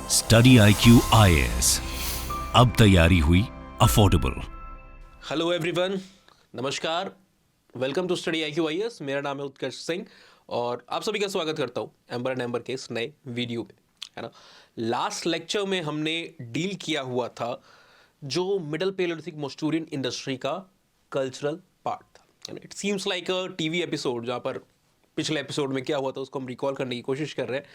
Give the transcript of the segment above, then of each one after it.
Study IQ IAS, अब तैयारी हुई अफोर्डेबल। हेलो एवरीवन, नमस्कार। Welcome to study IQ IAS। मेरा नाम है उत्कर्ष सिंह और आप सभी का स्वागत करता हूँ एम्बर एंड एम्बर के इस नए वीडियो में, है ना। लास्ट लेक्चर में हमने डील किया हुआ था जो मिडल पेलियोलिथिक मोस्टूरियन इंडस्ट्री का कल्चरल पार्ट था। It seems like a TV episode जहाँ पर पिछले एपिसोड में क्या हुआ था उसको हम रिकॉल करने की कोशिश कर रहे हैं।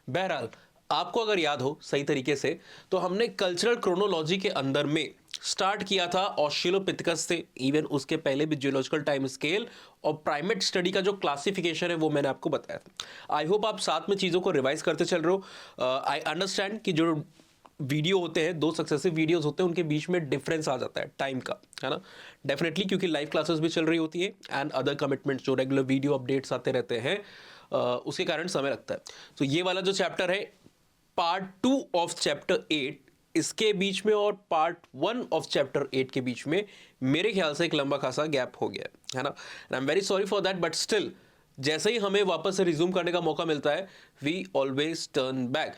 बहरहाल, आपको अगर याद हो सही तरीके से तो हमने कल्चरल क्रोनोलॉजी के अंदर में स्टार्ट किया था ऑस्ट्रेलोपिथेकस से, इवन उसके पहले भी जियोलॉजिकल टाइम स्केल और प्राइमेट स्टडी का जो क्लासिफिकेशन है वो मैंने आपको बताया था। आई होप आप साथ में चीज़ों को रिवाइज करते चल रहे हो। आई अंडरस्टैंड कि जो वीडियो होते हैं, दो सक्सेसिव वीडियोस होते हैं, उनके बीच में डिफरेंस आ जाता है टाइम का, है ना। डेफिनेटली, क्योंकि लाइव क्लासेस भी चल रही होती है एंड अदर कमिटमेंट्स जो रेगुलर वीडियो अपडेट्स आते रहते हैं, उसके कारण समय लगता है। तो ये वाला जो चैप्टर है पार्ट 2 ऑफ चैप्टर 8, इसके बीच में और पार्ट 1 ऑफ चैप्टर 8 के बीच में मेरे ख्याल से एक लंबा खासा गैप हो गया है ना। I am very sorry for that, but still जैसे ही हमें वापस से रिज्यूम करने का मौका मिलता है वी ऑलवेज टर्न बैक।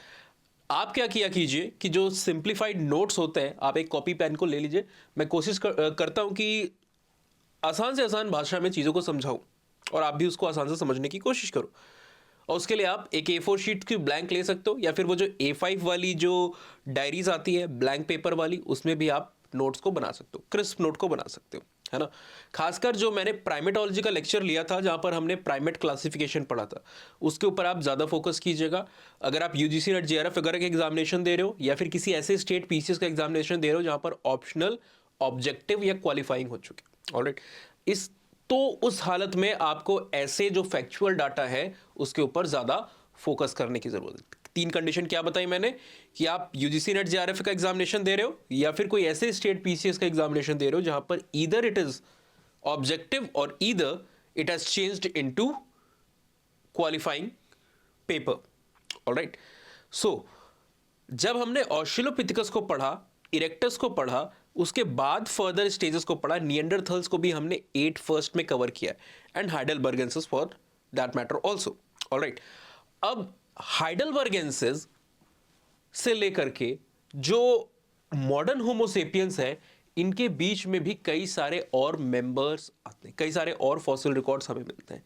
आप क्या किया कीजिए कि जो सिंप्लीफाइड नोट्स होते हैं आप एक कॉपी पेन को ले लीजिए। मैं कोशिश करता हूं कि आसान से आसान भाषा में चीज़ों को समझाऊं और आप भी उसको आसान से समझने की कोशिश करो। और उसके लिए आप एक A4 शीट की ब्लैंक ले सकते हो या फिर वो जो A5 वाली जो डायरीज आती है ब्लैंक पेपर वाली, उसमें भी आप नोट्स को बना सकते हो, क्रिस्प नोट को बना सकते हो, है ना। खासकर जो मैंने प्राइमेटोलॉजी का लेक्चर लिया था जहां पर हमने प्राइमेट क्लासिफिकेशन पढ़ा था, उसके ऊपर आप ज़्यादा फोकस कीजिएगा। अगर आप UGC नेट JRF वगैरह के एग्जामिनेशन दे रहे हो या फिर किसी ऐसे स्टेट PCS का एग्जामिनेशन दे रहे हो जहां पर ऑप्शनल, ऑब्जेक्टिव या क्वालिफाइंग हो चुके, ऑलराइट, इस तो उस हालत में आपको ऐसे जो फैक्चुअल डाटा है उसके ऊपर ज़्यादा फोकस करने की ज़रूरत है। 3 कंडीशन क्या बताई मैंने कि आप UGC नेट JRF का एग्जामिनेशन दे रहे हो या फिर कोई ऐसे स्टेट PCS का एग्जामिनेशन दे रहे हो जहां पर ईदर इट इज ऑब्जेक्टिव और either it has changed into qualifying paper, alright. So जब हमने ऑस्ट्रेलोपिथेकस को पढ़ा, इरेक्टस को पढ़ा, उसके बाद फर्दर स्टेजेस को पढ़ा, निएंडरथल्स को भी हमने 8 फर्स्ट में कवर किया and heidelbergensis for that matter also, alright. अब हाइडेलबर्गेंसिस से लेकर के जो मॉडर्न होमोसेपियंस है, इनके बीच में भी कई सारे और मेंबर्स आते हैं, कई सारे और फॉसिल रिकॉर्ड्स हमें मिलते हैं।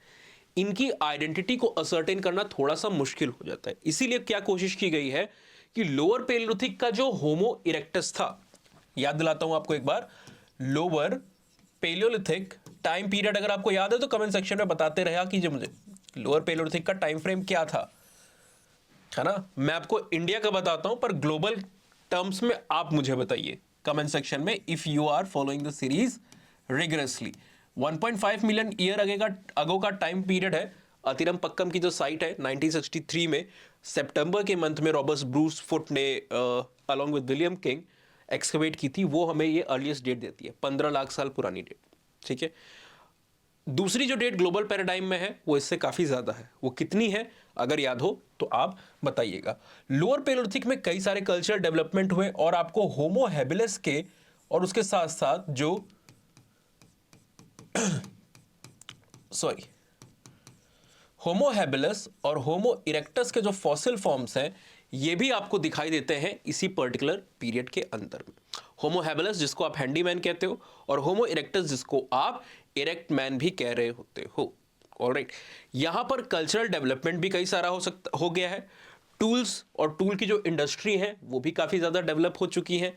इनकी आइडेंटिटी को असर्टेन करना थोड़ा सा मुश्किल हो जाता है। इसीलिए क्या कोशिश की गई है कि लोअर पेलियोलिथिक का जो होमो इरेक्टस था, याद दिलाता हूं आपको एक बार, लोअर पेलियोलिथिक टाइम पीरियड अगर आपको याद है तो कमेंट सेक्शन में बताते रहा कीजिए मुझे, लोअर पेलियोलिथिक का टाइम फ्रेम क्या था, है ना। मैं आपको इंडिया का बताता हूं पर ग्लोबल टर्म्स में आप मुझे बताइए कमेंट सेक्शन में, if you are following the series rigorously. 1.5 million year ago का टाइम पीरियड है। अतिरम पक्कम की जो साइट है 1963 में सितंबर के मंथ में रॉबर्ट ब्रूस फुट ने along with William king excavate की थी, वो हमें ये अर्लीस्ट डेट देती है, 15 लाख साल पुरानी डेट, ठीक है। दूसरी जो डेट ग्लोबल पैराडाइम में है वो इससे काफ़ी ज़्यादा है। वो कितनी है अगर याद हो तो आप बताइएगा। लोअर पेलियोलिथिक में कई सारे कल्चरल डेवलपमेंट हुए और आपको होमो हैबिलिस के और उसके साथ साथ जो होमो हैबिलिस और होमो इरेक्टस के जो फॉसिल फॉर्म्स हैं ये भी आपको दिखाई देते हैं इसी पर्टिकुलर पीरियड के अंदर में। होमो हैबिलिस जिसको आप हैंडीमैन कहते हो और होमो इरेक्टस जिसको आप इरेक्ट मैन भी कह रहे होते हो, ऑलराइट। यहां पर कल्चरल डेवलपमेंट भी कई सारा हो गया है। टूल्स और टूल की जो इंडस्ट्री है वो भी काफ़ी ज़्यादा डेवलप हो चुकी है।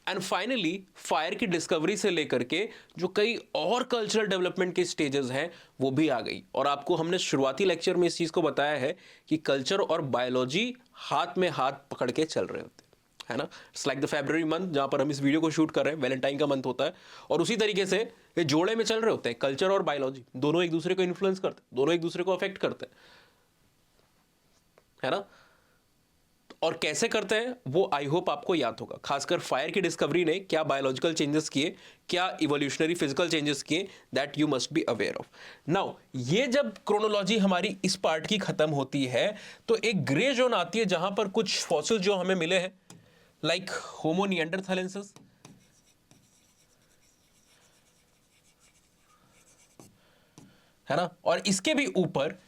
एंड फाइनली फायर की डिस्कवरी से लेकर के जो कई और कल्चरल डेवलपमेंट के स्टेजेस हैं वो भी आ गई। और आपको हमने शुरुआती लेक्चर में इस चीज़ को बताया है कि कल्चर और बायोलॉजी हाथ में हाथ पकड़ के चल रहे होते हैं, है ना। It's like the February month जहाँ पर हम इस वीडियो को शूट कर रहे हैं, वैलेंटाइन का मंथ होता है और उसी तरीके से ये जोड़े में चल रहे होते हैं। कल्चर और बायोलॉजी दोनों एक दूसरे को इन्फ्लुएंस करते हैं, दोनों एक दूसरे को अफेक्ट करते हैं, है ना। और कैसे करते हैं वो आई होप आपको याद होगा। खासकर फायर की डिस्कवरी ने क्या बायोलॉजिकल चेंजेस किए, क्या इवोल्यूशनरी फिजिकल चेंजेस किए, that you must be aware of. Now ये जब क्रोनोलॉजी हमारी इस पार्ट की खत्म होती है तो एक ग्रे जोन आती है जहां पर कुछ फॉसिल जो हमें मिले हैं लाइक होमो निएंडरथालेंसिस, है ना। और इसके भी ऊपर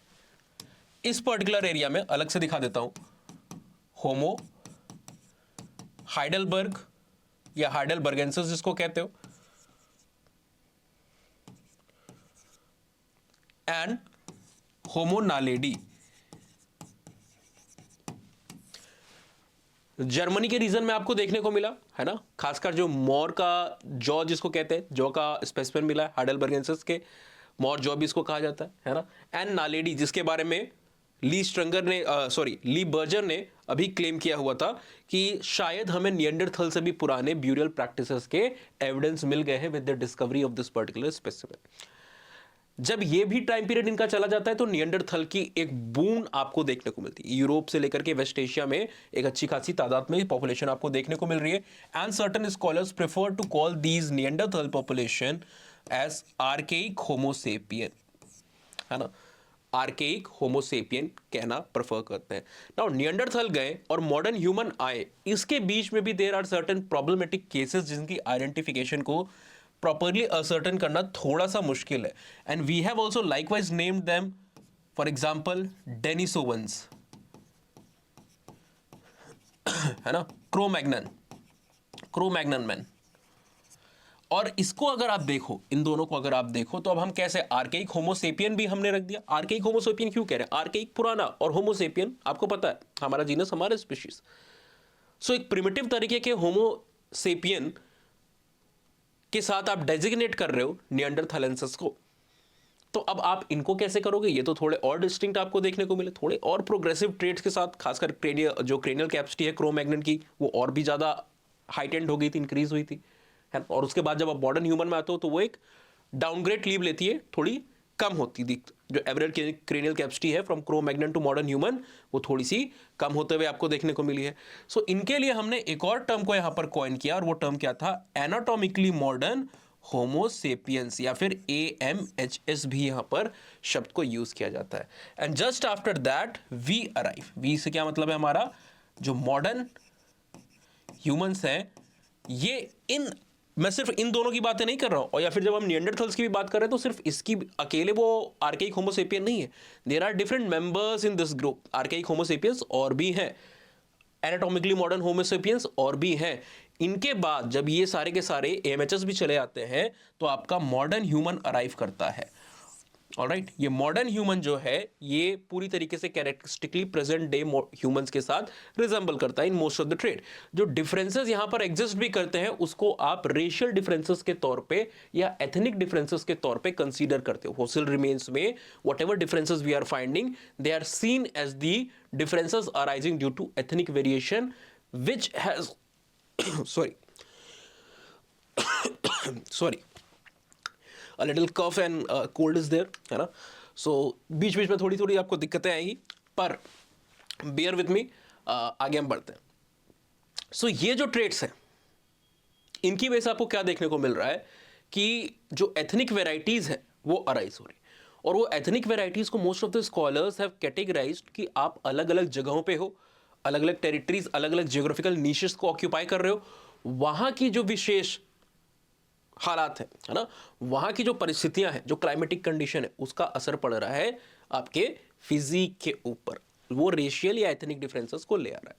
इस पर्टिकुलर एरिया में अलग से दिखा देता हूं होमो हाइडेलबर्ग या हाइडेलबर्गेंसिस जिसको कहते हो, एंड होमो नालेडी। जर्मनी के रीजन में आपको देखने को मिला है ना, खासकर जो मोर का जॉ जिसको कहते हैं, जॉ का स्पेसिमेन मिला है हाइडेलबर्गेंसिस के, मोर जॉ भी इसको कहा जाता है ना, एंड नालेडी जिसके बारे में ली बर्जर ने अभी क्लेम किया हुआ था कि शायद हमें निएंडरथल से भी पुराने ब्यूरियल प्रैक्टिसेस के एविडेंस मिल गए हैं with the discovery of this particular specimen. जब ये भी टाइम पीरियड इनका चला जाता है तो निएंडरथल की एक बूम आपको देखने को मिलती है। यूरोप से लेकर के वेस्ट एशिया में एक अच्छी खासी तादाद में पॉपुलेशन आपको देखने को मिल रही है, and certain scholars prefer to call these Neanderthal population as archaic Homo sapien, है ना, आर्केइक होमोसेपियन कहना प्रेफर करते हैं। नाउ निएंडरथल गए और मॉडर्न ह्यूमन आए, इसके बीच में भी there are certain problematic cases जिनकी आइडेंटिफिकेशन को प्रॉपरली असर्टन करना थोड़ा सा मुश्किल है, and we have also likewise named them, for example Denisovans, है ना, क्रोमैग्नन मैन। और इसको अगर आप देखो, इन दोनों को अगर आप देखो तो अब हम कैसे आर्केइक होमोसेपियन भी हमने रख दिया। आर्केइक होमोसेपियन क्यों कह रहे हैं, आर्केइक पुराना और होमोसेपियन आपको पता है हमारा जीनस, हमारा स्पीशीज। सो एक प्रिमिटिव तरीके के होमोसेपियन के साथ आप डेजिग्नेट कर रहे हो निएंडरथालेंसिस को, तो अब आप इनको कैसे करोगे, ये तो थोड़े और डिस्टिंक्ट आपको देखने को मिले, थोड़े और प्रोग्रेसिव ट्रेड्स के साथ, खासकर क्रेनियल कैपेसिटी है क्रोमैग्नन की वो और भी ज्यादा हाइटेंड हो गई थी, इंक्रीज हुई थी, है। और उसके बाद जब आप मॉडर्न ह्यूमन में आते हो तो वो एक डाउनग्रेड लीव लेती है, थोड़ी कम होती थी, जो एवरेज क्रेनियल कैपेसिटी है from Cro Magnon to modern human वो थोड़ी सी कम होते हुए आपको देखने को मिली है। सो इनके लिए हमने एक और टर्म को यहां पर कॉइन किया, और वो टर्म क्या था, एनाटॉमिकली मॉडर्न होमोसेपियंस, या फिर AMHS भी यहां पर शब्द को यूज किया जाता है। And just after that we arrive, we say क्या मतलब है, हमारा जो मॉडर्न ह्यूमंस हैं, ये मैं सिर्फ इन दोनों की बातें नहीं कर रहा हूं, और या फिर जब हम निएंडरथल्स की भी बात कर रहे हैं तो सिर्फ इसकी अकेले वो आर्केइक होमोसेपियन नहीं है, there are different members in this group. Archaic Homo sapiens और भी हैं, एनाटॉमिकली मॉडर्न होमोसेपियंस और भी हैं। इनके बाद जब ये सारे के सारे AMHS भी चले आते हैं तो आपका मॉडर्न ह्यूमन अराइव करता है। ऑलराइट, ये मॉडर्न ह्यूमन जो है ये पूरी तरीके से कैरेक्टरिस्टिकली प्रेजेंट डे ह्यूमंस के साथ रिजेंबल करता है in most of the trade. जो डिफरेंसेस यहां पर एग्जिस्ट भी करते हैं उसको आप रेशियल डिफरेंसेस के तौर पे या एथनिक डिफरेंसेस के तौर पे कंसीडर करते हो। फॉसिल रिमेन्स में whatever differences we are finding they are seen as the differences arising due to ethnic variation which has sorry a little cough and cold is there, है ना। सो बीच बीच में थोड़ी थोड़ी आपको दिक्कतें आएंगी, पर bear with me, आगे हम बढ़ते हैं। सो ये जो ट्रेड्स हैं इनकी वजह से आपको क्या देखने को मिल रहा है कि जो एथनिक वेराइटीज है वो अराइज हो रही, और वो एथनिक वेराइटीज को most of the scholars have categorised कि आप अलग अलग जगहों पे हो, अलग अलग टेरिटरीज, अलग अलग जियोग्राफिकल नीशेस को ऑक्यूपाई कर रहे हो, वहां की जो विशेष हालात है ना, वहां की जो परिस्थितियां हैं, जो क्लाइमेटिक कंडीशन है, उसका असर पड़ रहा है आपके फिजिक के ऊपर, वो रेशियल या एथनिक डिफरेंसेस को ले आ रहा है।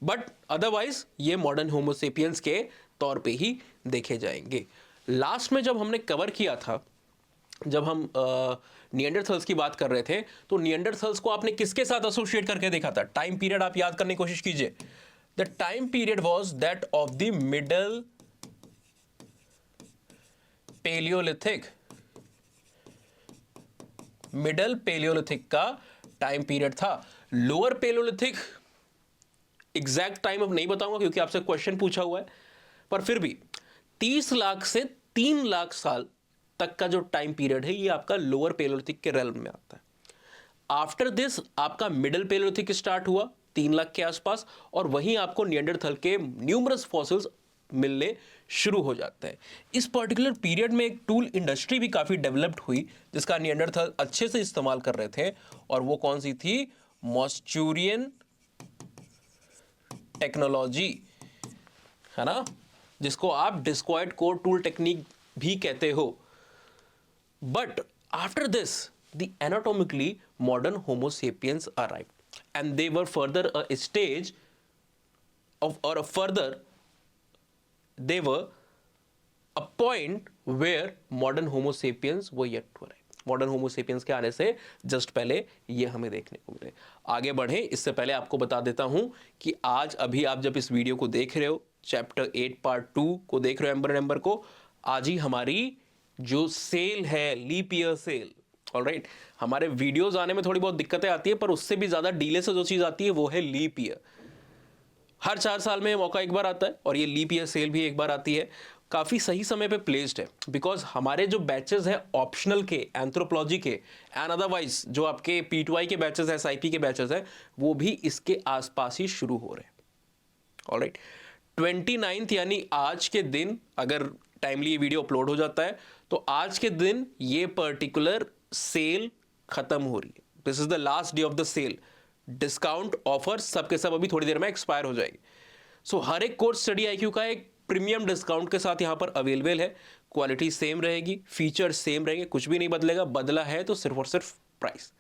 बट अदरवाइज ये मॉडर्न होमोसेपियंस के तौर पे ही देखे जाएंगे। लास्ट में जब हमने कवर किया था, जब हम निएंडरथल्स की बात कर रहे थे, तो निएंडरथल्स को आपने किसके साथ एसोसिएट करके देखा था, टाइम पीरियड आप याद करने की कोशिश कीजिए। The time period was that of the middle Palaeolithic, middle Palaeolithic का टाइम पीरियड था। लोअर पेलियोलिथिक एग्जैक्ट टाइम अब नहीं बताऊंगा क्योंकि आपसे क्वेश्चन पूछा हुआ है, पर फिर भी 30 लाख से 3 लाख साल तक का जो टाइम पीरियड है ये आपका लोअर पेलियोलिथिक के रेल्म में आता है। आफ्टर दिस आपका मिडल पेलियोलिथिक स्टार्ट हुआ 3 लाख के आसपास, और वहीं आपको निएंडरथल के न्यूमरस फॉसिल्स मिलने शुरू हो जाते हैं। इस पर्टिकुलर पीरियड में एक टूल इंडस्ट्री भी काफ़ी डेवलप्ड हुई जिसका निएंडरथल अच्छे से इस्तेमाल कर रहे थे, और वो कौन सी थी, मॉस्चूरियन टेक्नोलॉजी, है ना, जिसको आप डिस्क्वायर्ड कोर टूल टेक्निक भी कहते हो। But after this the anatomically modern Homo sapiens arrived and they were further a stage or further they were a point where modern homo sapiens were yet to arrive. Modern homo sapiens के आने से just पहले ये हमें देखने को मिले। आगे बढ़े इससे पहले आपको बता देता हूं कि आज अभी आप जब इस वीडियो को देख रहे हो, चैप्टर 8 पार्ट 2 को देख रहे हो एम्बर नंबर को, आज ही हमारी जो सेल है, लीप ईयर सेल, ऑलराइट। हमारे वीडियोस आने में थोड़ी बहुत दिक्कतें आती है, पर उससे भी ज्यादा डीले से जो चीज आती है वो है लीप ईयर। हर 4 साल में मौका एक बार आता है और ये लीप ईयर सेल भी एक बार आती है। काफ़ी सही समय पे प्लेस्ड है, बिकॉज हमारे जो बैचेस हैं ऑप्शनल के, एंथ्रोपोलॉजी के एंड अदरवाइज जो आपके P2I के बैचेस हैं, SIP के बैचेस हैं, वो भी इसके आसपास ही शुरू हो रहे हैं। ऑलराइट, 29 यानी आज के दिन, अगर टाइमली ये वीडियो अपलोड हो जाता है तो आज के दिन ये पर्टिकुलर सेल खत्म हो रही है। This is the last day of the sale. Discount offer सबके सब अभी थोड़ी देर में एक्सपायर हो जाएगी। सो हर एक कोर्स स्टडी IQ का एक प्रीमियम डिस्काउंट के साथ यहां पर अवेलेबल है। क्वालिटी सेम रहेगी, फीचर सेम रहेंगे, कुछ भी नहीं बदलेगा। बदला है तो सिर्फ और सिर्फ price.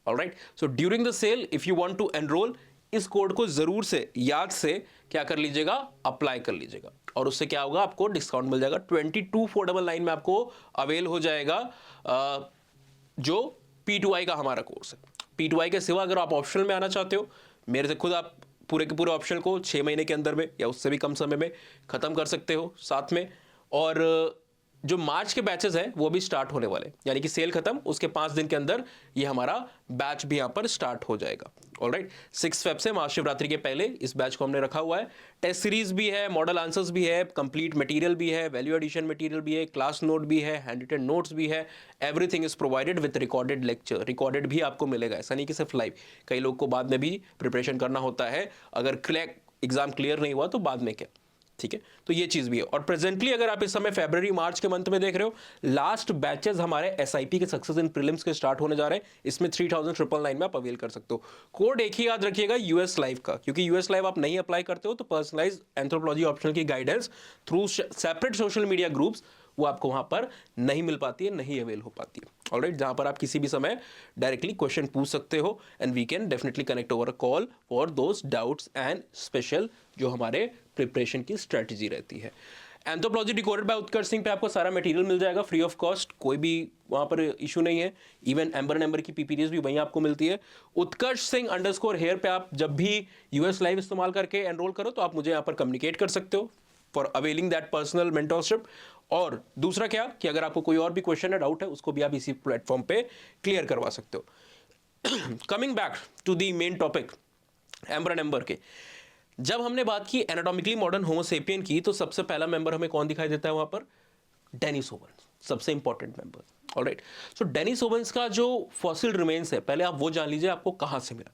Alright, so during the sale if you want to enrol, इस कोड को जरूर से याद से क्या कर लीजिएगा, अप्लाई कर लीजिएगा, और उससे क्या होगा, आपको डिस्काउंट मिल जाएगा। 22,499 में आपको अवेल हो जाएगा जो P2I का हमारा कोर्स है। P2I के सिवा अगर आप ऑप्शनल में आना चाहते हो, मेरे से खुद आप पूरे के पूरे ऑप्शन को 6 महीने के अंदर में या उससे भी कम समय में ख़त्म कर सकते हो साथ में। और जो मार्च के बैचेस हैं वो भी स्टार्ट होने वाले, यानी कि सेल खत्म उसके 5 दिन के अंदर ये हमारा बैच भी यहाँ पर स्टार्ट हो जाएगा। ऑलराइट, 6 फेब से महाशिवरात्रि के पहले इस बैच को हमने रखा हुआ है। टेस्ट सीरीज भी है, मॉडल आंसर्स भी है, कंप्लीट मटेरियल भी है, वैल्यू एडिशन मटेरियल भी है, क्लास नोट भी है, हैंड रिटन नोट्स भी है। Everything is provided with recorded lecture. Recorded भी आपको मिलेगा, ऐसा नहीं कि सिर्फ लाइव। कई लोग को बाद में भी प्रिपरेशन करना होता है, अगर एग्जाम क्लियर नहीं हुआ तो बाद में क्या, ठीक है। तो ये चीज भी है। और प्रेजेंटली अगर आप इस समय फरवरी मार्च के मंथ में देख रहे हो, लास्ट बैचेस हमारे SIP के सक्सेस इन प्रीलिम्स के स्टार्ट होने जा रहे हैं। इसमें 3,999 में आप अवेल कर सकते हो। कोड एक ही याद रखिएगा, US लाइव का, क्योंकि US लाइव आप नहीं अप्लाई करते हो तो पर्सनलाइज एंथ्रोपोलॉजी ऑप्शनल की guidance through separate social media groups वो आपको वहां पर नहीं मिल पाती है, नहीं अवेल हो पाती है। ऑलराइट, जहां पर आप किसी भी समय डायरेक्टली क्वेश्चन पूछ सकते हो and we can definitely connect over a call for those doubts and special जो हमारे प्रिपरेशन की स्ट्रेटजी रहती है। Anthropology decoded by Utkarsh Singh पे आपको सारा मटेरियल मिल जाएगा फ्री ऑफ कॉस्ट, कोई भी वहां पर इशू नहीं है। इवन एम्बर नंबर की PPTs भी वहीं आपको मिलती है। उत्कर्ष सिंह _हेयर पे आप जब भी US लाइव इस्तेमाल करके एनरोल करो तो आप मुझे यहाँ पर कम्युनिकेट कर सकते हो for availing that personal mentorship. और दूसरा क्या कि अगर आपको कोई और भी क्वेश्चन है, डाउट है, उसको भी आप इसी प्लेटफॉर्म पे क्लियर करवा सकते हो। Coming back to the main topic amber number के, जब हमने बात की एनाटॉमिकली मॉडर्न होमो सेपियन की, तो सबसे पहला मेंबर हमें कौन दिखाई देता है वहां पर, डेनिस ओवन्स, सबसे इंपॉर्टेंट मेंबर। ऑलराइट, सो डेनिस ओवन्स का जो फॉसिल रिमेन्स है, पहले आप वो जान लीजिए आपको कहां से मिला।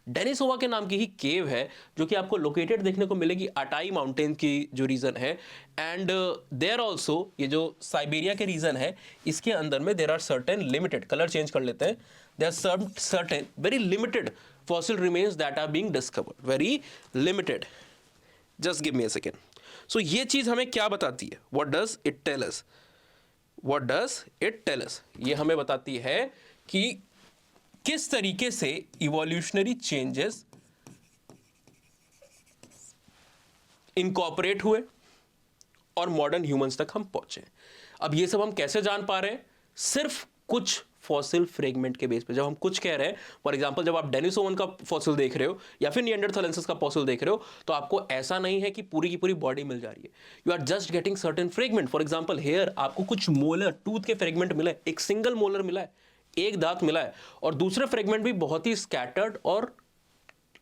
डेनिस ओवा के नाम की ही केव है जो कि आपको लोकेटेड देखने को मिलेगी अटाई माउंटेन की जो रीजन है। एंड देयर ऑल्सो, ये जो साइबेरिया के रीजन है, इसके अंदर में there are certain limited, colour change कर लेते हैं, there are certain very limited fossil remains that are being discovered, very limited. Just give me a second. So ये चीज हमें क्या बताती है? What does it tell us? What does it tell us? ये हमें बताती है कि किस तरीके से evolutionary changes incorporate हुए और मॉडर्न ह्यूमंस तक हम पहुंचे। अब ये सब हम कैसे जान पा रहे हैं? सिर्फ कुछ फॉसिल फ्रेगमेंट के बेस पे। जब हम कुछ कह रहे हैं, फॉर एग्जांपल जब आप डेनिसोवन का फॉसिल देख रहे हो या फिर निएंडरथालेंसिस का फॉसिल देख रहे हो, तो आपको ऐसा नहीं है कि पूरी की पूरी बॉडी मिल जा रही है। You are just getting certain fragment. For example here आपको कुछ मोलर टूथ के फ्रेगमेंट मिला है, एक सिंगल मोलर मिला है, एक दांत मिला है, और दूसरे फ्रेगमेंट भी बहुत ही स्कैटर्ड और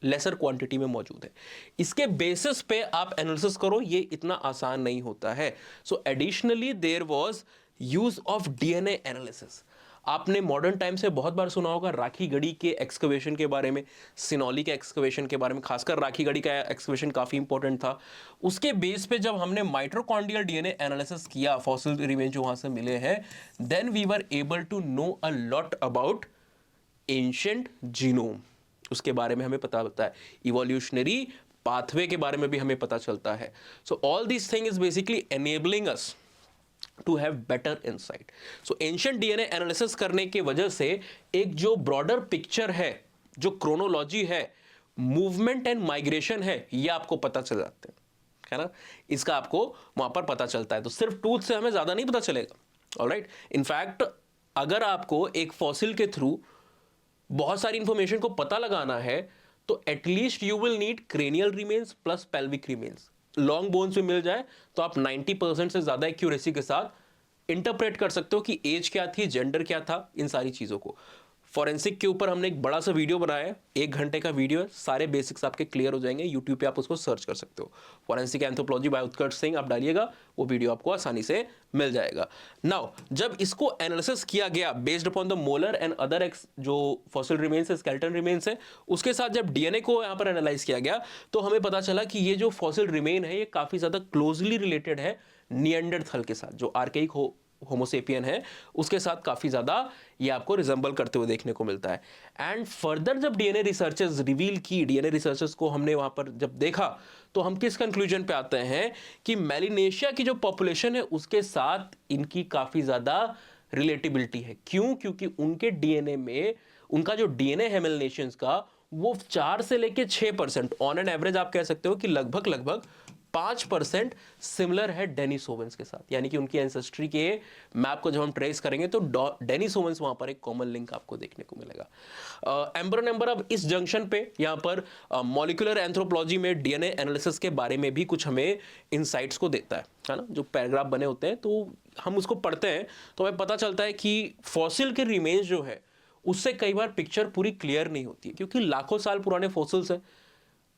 लेसर क्वांटिटी में मौजूद है। इसके बेसिस पे आप एनालिसिस करो, ये इतना आसान नहीं होता है। So additionally there was use of DNA analysis. आपने मॉडर्न टाइम से बहुत बार सुना होगा राखी गढ़ी के एक्सकवेशन के बारे में, सिनौली के एक्सकवेशन के बारे में, खासकर राखी गढ़ी का एक्सकवेशन काफी इंपॉर्टेंट था। उसके बेस पे जब हमने माइटोकॉन्ड्रियल DNA एनालिसिस किया, फॉसिल रिमेन जो वहां से मिले हैं, then we were able to know a lot about ancient genome. उसके बारे में हमें पता होता है, इवोल्यूशनरी पाथवे के बारे में भी हमें पता चलता है। So all this thing is basically enabling us to have better insight. So ancient DNA analysis करने की वजह से एक जो ब्रॉडर पिक्चर है, जो क्रोनोलॉजी है मूवमेंट एंड माइग्रेशन है ये आपको पता चल जाते हैं, है ना, इसका आपको वहां पर पता चलता है। तो सिर्फ टूथ से हमें ज्यादा नहीं पता चलेगा। ऑलराइट, इनफैक्ट अगर आपको एक फॉसिल के थ्रू बहुत सारी इंफॉर्मेशन को पता लगाना है तो at least you will need cranial remains plus pelvic remains. Long bones में मिल जाए तो आप 90% से ज्यादा एक्यूरेसी के साथ इंटरप्रेट कर सकते हो कि एज क्या थी, जेंडर क्या था, इन सारी चीजों को। फॉरेंसिक के ऊपर हमने एक बड़ा सा वीडियो बनाया है, 1 घंटे का वीडियो है, सारे बेसिक्स आपके क्लियर हो जाएंगे। यूट्यूब पे आप उसको सर्च कर सकते हो, forensic anthropology bye Utkarsh Singh आप डालिएगा, वो वीडियो आपको आसानी से मिल जाएगा। नाउ जब इसको एनालिसिस किया गया based upon the molar and other x जो फॉसिल रिमेन्स है, स्केलेटन रिमेन्स है, उसके साथ जब डीएनए को यहाँ पर एनालाइज किया गया तो हमें पता चला कि ये जो फॉसिल रिमेन है ये काफी ज्यादा क्लोजली रिलेटेड है निएंडरथल के साथ, जो आर्केइक होमोसेपियन है उसके साथ काफी ज्यादा ये आपको रिजेंबल करते हुए देखने को मिलता है। एंड फर्दर जब डीएनए रिसर्चर्स रिवील की, डीएनए रिसर्चर्स को हमने वहां पर जब देखा तो हम किस कंक्लूजन पे आते हैं कि मेलिनेशिया की जो पॉपुलेशन है उसके साथ इनकी काफी ज्यादा रिलेटिबिलिटी है। क्यों? क्योंकि उनके डीएनए में उनका जो डीएनए है मेलिनेशियंस का वो 4 से लेके 6% ऑन एन एवरेज आप कह सकते हो कि लगभग 5% सिमिलर है डेनिसोवेंस के साथ। यानी कि उनकी एंसेस्ट्री के मैप को जब हम ट्रेस करेंगे तो डेनिसोवेंस वहां पर एक कॉमन लिंक आपको देखने को मिलेगा। एम्बर नंबर अब इस जंक्शन पे यहां पर मॉलिक्यूलर एंथ्रोपोलॉजी में डीएनए एनालिसिस के बारे में भी कुछ हमें इनसाइट्स को देता है ना। जो पैराग्राफ बने होते हैं तो हम उसको पढ़ते हैं तो हमें पता चलता है कि फॉसिल के रिमेन्स जो है उससे कई बार पिक्चर पूरी क्लियर नहीं होती है, क्योंकि लाखों साल पुराने फॉसिल्स हैं,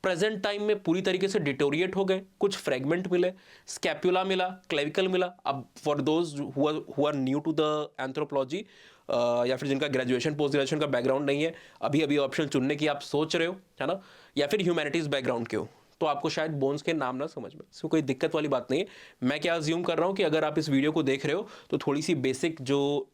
प्रेजेंट टाइम में पूरी तरीके से डिटोरिएट हो गए, कुछ फ्रेगमेंट मिले, स्कैपुला मिला, क्लेविकल मिला। अब for those who are new to the anthropology या फिर जिनका ग्रेजुएशन पोस्ट ग्रेजुएशन का बैकग्राउंड नहीं है, अभी अभी ऑप्शन चुनने की आप सोच रहे हो, है ना, या फिर ह्यूमैनिटीज बैकग्राउंड के हो, तो आपको शायद बोन्स के नाम ना समझ में, इसमें कोई दिक्कत वाली बात नहीं है। मैं क्या अज्यूम कर रहा हूँ कि अगर आप इस वीडियो को देख रहे हो तो थोड़ी सी बेसिक जो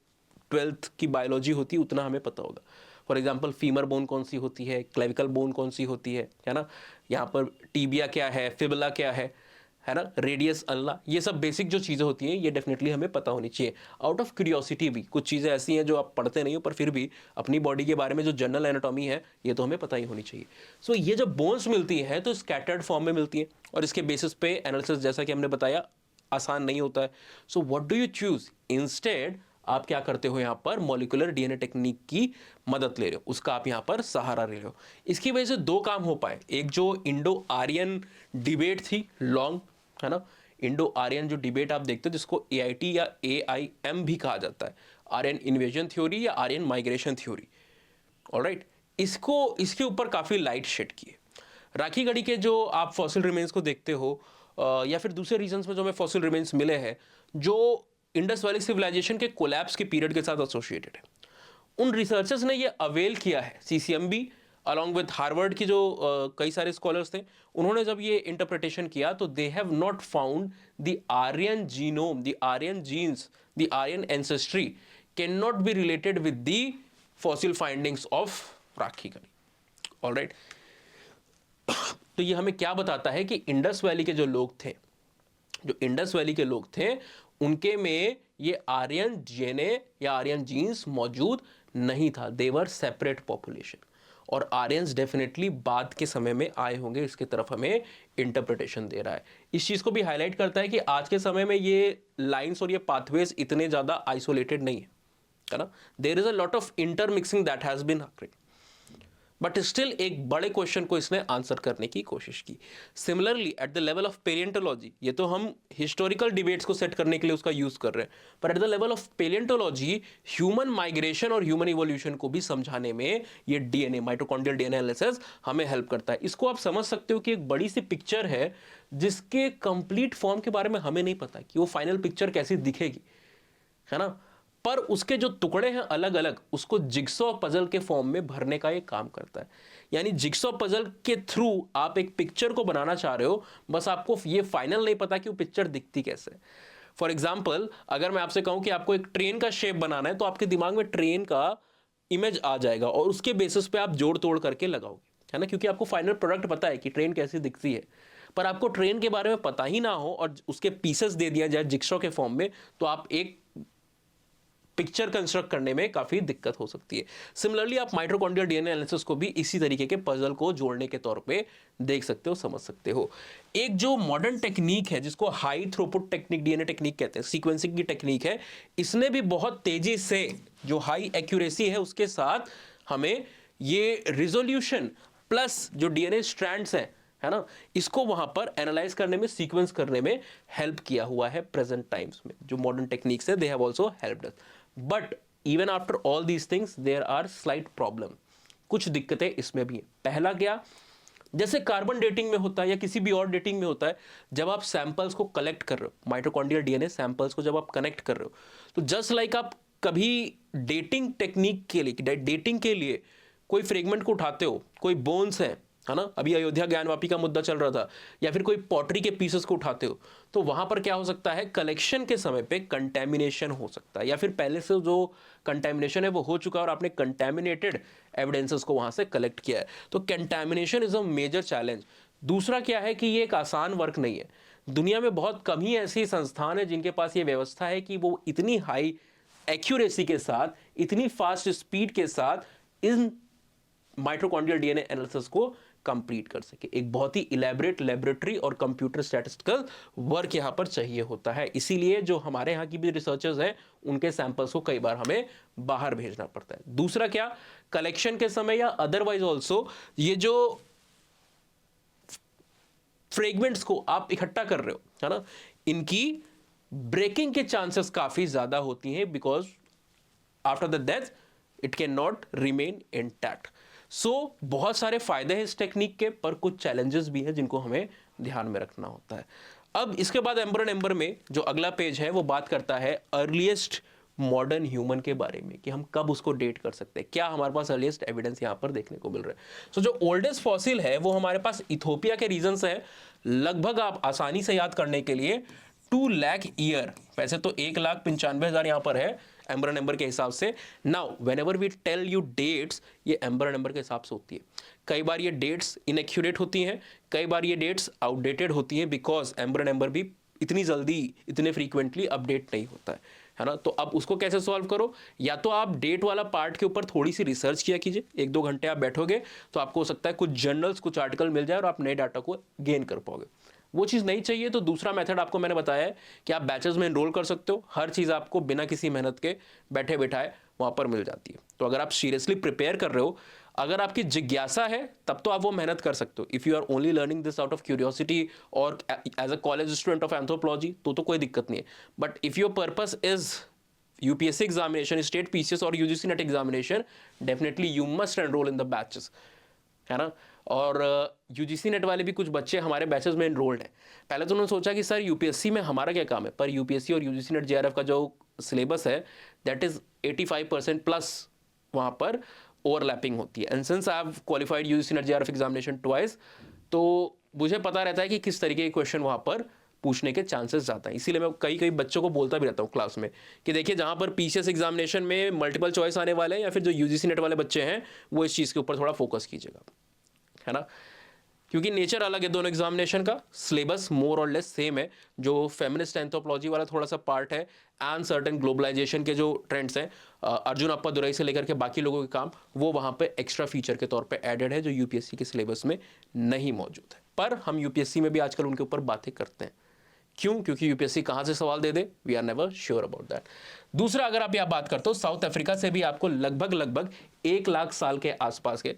12th की बायोलॉजी होती है उतना हमें पता होगा। फॉर एग्जाम्पल फीमर बोन कौन सी होती है, क्लेविकल बोन कौन सी होती है ना, यहाँ पर टीबिया क्या है, फिबुला क्या है ना, रेडियस अल्ला, ये सब बेसिक जो चीज़ें होती हैं ये डेफिनेटली हमें पता होनी चाहिए। आउट ऑफ क्यूरियोसिटी भी कुछ चीज़ें ऐसी हैं जो आप पढ़ते नहीं हो पर फिर भी अपनी बॉडी के बारे में जो जनरल एनाटॉमी है ये तो हमें पता ही होनी चाहिए। सो ये जब बोन्स मिलती हैं तो स्कैटर्ड फॉर्म में मिलती हैं और इसके बेसिस पे एनालिसिस जैसा कि हमने बताया आसान नहीं होता है। So what do you choose? Instead आप क्या करते हो, यहाँ पर मॉलिक्यूलर डीएनए टेक्निक की मदद ले रहे हो, उसका आप यहाँ पर सहारा ले रहे हो। इसकी वजह से 2 काम हो पाए। एक जो इंडो आर्यन डिबेट थी लॉन्ग, है ना, इंडो आर्यन जो डिबेट आप देखते हो जिसको एआईटी या एआईएम भी कहा जाता है, आर्यन इन्वेजन थ्योरी या आर्यन माइग्रेशन थ्योरी। ऑलराइट, इसके ऊपर काफी लाइट शेड किए। राखी गढ़ी के जो आप फॉसिल रिमेन्स को देखते हो या फिर दूसरे रीजन्स में जो हमें फॉसिल रिमेन्स मिले हैं जो इंडस वैली सिविलाइजेशन के कोलैप्स के पीरियड के साथ एसोसिएटेड है, उन रिसर्चर्स ने ये अवेल किया है। सीसीएमबी अलॉन्ग विद हार्वर्ड की जो कई सारे स्कॉलर्स थे, उन्होंने जब ये इंटरप्रिटेशन किया तो they have not found the Aryan genome, the Aryan genes, the Aryan ancestry can not be related with the fossil findings of Rakhi Garhi. Alright, तो ये हमें क्या बताता है कि इंडस वैली के जो लोग थे, जो इंडस वैली के लोग थे उनके में ये आर्यन डीएनए या आर्यन जीन्स मौजूद नहीं था। दे वर सेपरेट पॉपुलेशन और आर्यंस डेफिनेटली बाद के समय में आए होंगे, इसके तरफ हमें इंटरप्रिटेशन दे रहा है। इस चीज को भी हाईलाइट करता है कि आज के समय में ये लाइंस और ये पाथवेज इतने ज्यादा आइसोलेटेड नहीं है ना। There is a lot of intermixing that has been happening, but still एक बड़े क्वेश्चन को इसने आंसर करने की कोशिश की। Similarly at the level of palaeontology, ये तो हम हिस्टोरिकल डिबेट्स को सेट करने के लिए उसका यूज कर रहे हैं, पर at the level of palaeontology human migration और ह्यूमन इवोल्यूशन को भी समझाने में ये डीएनए, माइटोकॉन्ड्रियल डीएनए एनालिसिस हमें हेल्प करता है। इसको आप समझ सकते हो कि एक बड़ी सी पिक्चर है जिसके कंप्लीट फॉर्म के बारे में हमें नहीं पता कि वो फाइनल पिक्चर कैसी दिखेगी, है ना, पर उसके जो टुकड़े हैं अलग अलग, उसको जिग्सॉ पजल के फॉर्म में भरने का ये काम करता है। यानी जिग्सॉ पजल के थ्रू आप एक पिक्चर को बनाना चाह रहे हो, बस आपको ये फाइनल नहीं पता कि वो पिक्चर दिखती कैसे। फॉर एग्जाम्पल, अगर मैं आपसे कहूं कि आपको एक ट्रेन का शेप बनाना है तो आपके दिमाग में ट्रेन का इमेज आ जाएगा और उसके बेसिस पे आप जोड़ तोड़ करके लगाओगे, है ना, क्योंकि आपको फाइनल प्रोडक्ट पता है कि ट्रेन कैसी दिखती है। पर आपको ट्रेन के बारे में पता ही ना हो और उसके पीसेस दे दिया जाए जिग्सॉ के फॉर्म में, तो आप एक पिक्चर कंस्ट्रक्ट करने में काफ़ी दिक्कत हो सकती है। सिमिलरली आप माइटोकॉन्ड्रियल डीएनए एनालिसिस को भी इसी तरीके के पजल को जोड़ने के तौर पे देख सकते हो, समझ सकते हो। एक जो मॉडर्न टेक्निक है जिसको high throughput technique, DNA technique कहते हैं, सीक्वेंसिंग की टेक्निक है, इसने भी बहुत तेजी से जो हाई एक्यूरेसी है उसके साथ हमें ये रिजोल्यूशन प्लस जो डीएनए स्ट्रैंड्स हैं, है ना, इसको वहां पर एनालाइज करने में, सीक्वेंस करने में हेल्प किया हुआ है प्रेजेंट टाइम्स में। जो मॉडर्न टेक्निक्स है they have also helped us, but even after all these things there are slight problem, कुछ दिक्कतें इसमें भी हैं। पहला क्या, जैसे कार्बन डेटिंग में होता है या किसी भी और डेटिंग में होता है, जब आप सैंपल्स को कलेक्ट कर रहे हो, माइटोकॉन्ड्रियल डीएनए सैंपल्स को जब आप कनेक्ट कर रहे हो, तो जस्ट लाइक आप कभी डेटिंग टेक्निक के लिए, डेटिंग के लिए कोई फ्रेगमेंट को उठाते हो, कोई बोन्स है ना, अभी अयोध्या ज्ञानवापी का मुद्दा चल रहा था, या फिर कोई पॉटरी के पीसेस को उठाते हो, तो वहां पर क्या हो सकता है, कलेक्शन के समय पे कंटेमिनेशन हो सकता है, या फिर पहले से जो कंटेमिनेशन है वो हो चुका है और आपने कंटेमिनेटेड एविडेंसेस को वहां से कलेक्ट किया है, तो contamination is a major challenge. दूसरा क्या है कि ये एक आसान वर्क नहीं है, दुनिया में बहुत कम ही ऐसी संस्थान है जिनके पास ये व्यवस्था है कि वो इतनी हाई एक्यूरेसी के साथ, इतनी फास्ट स्पीड के साथ इन माइटोकॉन्ड्रियल डीएनए एनालिसिस को कंप्लीट कर सके। एक बहुत ही इलेबोरेट लेबोरेटरी और कंप्यूटर स्टैटिस्टिकल वर्क यहां पर चाहिए होता है, इसीलिए जो हमारे यहां की भी रिसर्चर्स हैं उनके सैंपल्स को कई बार हमें बाहर भेजना पड़ता है। दूसरा क्या, कलेक्शन के समय या अदरवाइज ऑल्सो ये जो फ्रेगमेंट्स को आप इकट्ठा कर रहे हो, है ना, इनकी ब्रेकिंग के चांसेस काफी ज्यादा होती हैं, because after the death it can not remain intact. So बहुत सारे फायदे हैं इस टेक्निक के, पर कुछ चैलेंजेस भी हैं जिनको हमें ध्यान में रखना होता है। अब इसके बाद एम्बर एंड एम्बर में जो अगला पेज है वो बात करता है अर्लीस्ट मॉडर्न ह्यूमन के बारे में, कि हम कब उसको डेट कर सकते हैं, क्या हमारे पास अर्लीस्ट एविडेंस यहां पर देखने को मिल रहा है। सो जो ओल्डेस्ट फॉसिल है वो हमारे पास इथोपिया के रीजन से है, लगभग आप आसानी से याद करने के लिए 2 लाख ईयर, वैसे तो 1,95,000 यहां पर है एम्बर एंड एम्बर के हिसाब से। Now whenever we tell you dates, ये एम्बर एंड एम्बर के हिसाब से होती है। कई बार ये डेट्स इनएक्यूरेट होती हैं, कई बार ये डेट्स आउटडेटेड होती हैं, बिकॉज एम्बर एंड एम्बर भी इतनी जल्दी, इतने फ्रीक्वेंटली अपडेट नहीं होता है ना। तो अब उसको कैसे सॉल्व करो, या तो आप डेट वाला पार्ट के ऊपर थोड़ी सी रिसर्च किया कीजिए, 1-2 घंटे आप बैठोगे तो आपको हो सकता है कुछ जर्नल्स, कुछ आर्टिकल मिल जाए और आप नए डाटा को गेन कर पाओगे। वो चीज़ नहीं चाहिए तो दूसरा मेथड आपको मैंने बताया है कि आप बैचेस में एनरोल कर सकते हो, हर चीज़ आपको बिना किसी मेहनत के बैठे बैठाए वहाँ पर मिल जाती है। तो अगर आप सीरियसली प्रिपेयर कर रहे हो, अगर आपकी जिज्ञासा है, तब तो आप वो मेहनत कर सकते हो। If you are only learning this out of curiosity और as a college student of anthropology तो कोई दिक्कत नहीं है। But if your purpose is UPSC examination, state PCS और UGC NET examination, definitely you must enrol in the batches, है ना। और यूजीसी नेट वाले भी कुछ बच्चे हमारे बैचेस में एनरोल्ड हैं। पहले तो उन्होंने सोचा कि सर यूपीएससी में हमारा क्या काम है, पर यूपीएससी और यूजीसी नेट जेआरएफ का जो सिलेबस है दैट इज 85% प्लस वहाँ पर ओवरलैपिंग होती है। And since I have qualified UGC net JRF examination twice, तो मुझे पता रहता है कि किस तरीके के क्वेश्चन वहाँ पर पूछने के चांसेस ज़्यादा हैं। इसीलिए मैं कई बच्चों को बोलता भी रहता हूँ क्लास में कि देखिए, जहाँ पर पीसीएस एग्जामिनेशन में मल्टीपल चॉइस आने वाले हैं या फिर जो यूजीसी नेट वाले बच्चे हैं वो इस चीज़ के ऊपर थोड़ा फोकस कीजिएगा, है ना, क्योंकि नेचर अलग है दोनों एग्जामिनेशन का, सिलेबस मोर और लेस सेम है। जो फेमिनिस्ट एंथ्रोपोलॉजी वाला थोड़ा सा पार्ट है एंड सर्टेन ग्लोबलाइजेशन के जो ट्रेंड्स हैं, अर्जुन अप्पा दुरई से लेकर के बाकी लोगों के काम, वो वहाँ पे एक्स्ट्रा फीचर के तौर पे एडेड है जो यूपीएससी के सिलेबस में नहीं मौजूद है। पर हम यूपीएससी में भी आजकल उनके ऊपर बातें करते हैं। क्यों? क्योंकि यूपीएससी कहाँ से सवाल दे दे, we are never sure about that. दूसरा, अगर आप यहाँ बात करते हो, साउथ अफ्रीका से भी आपको लगभग 1 लाख साल के आसपास के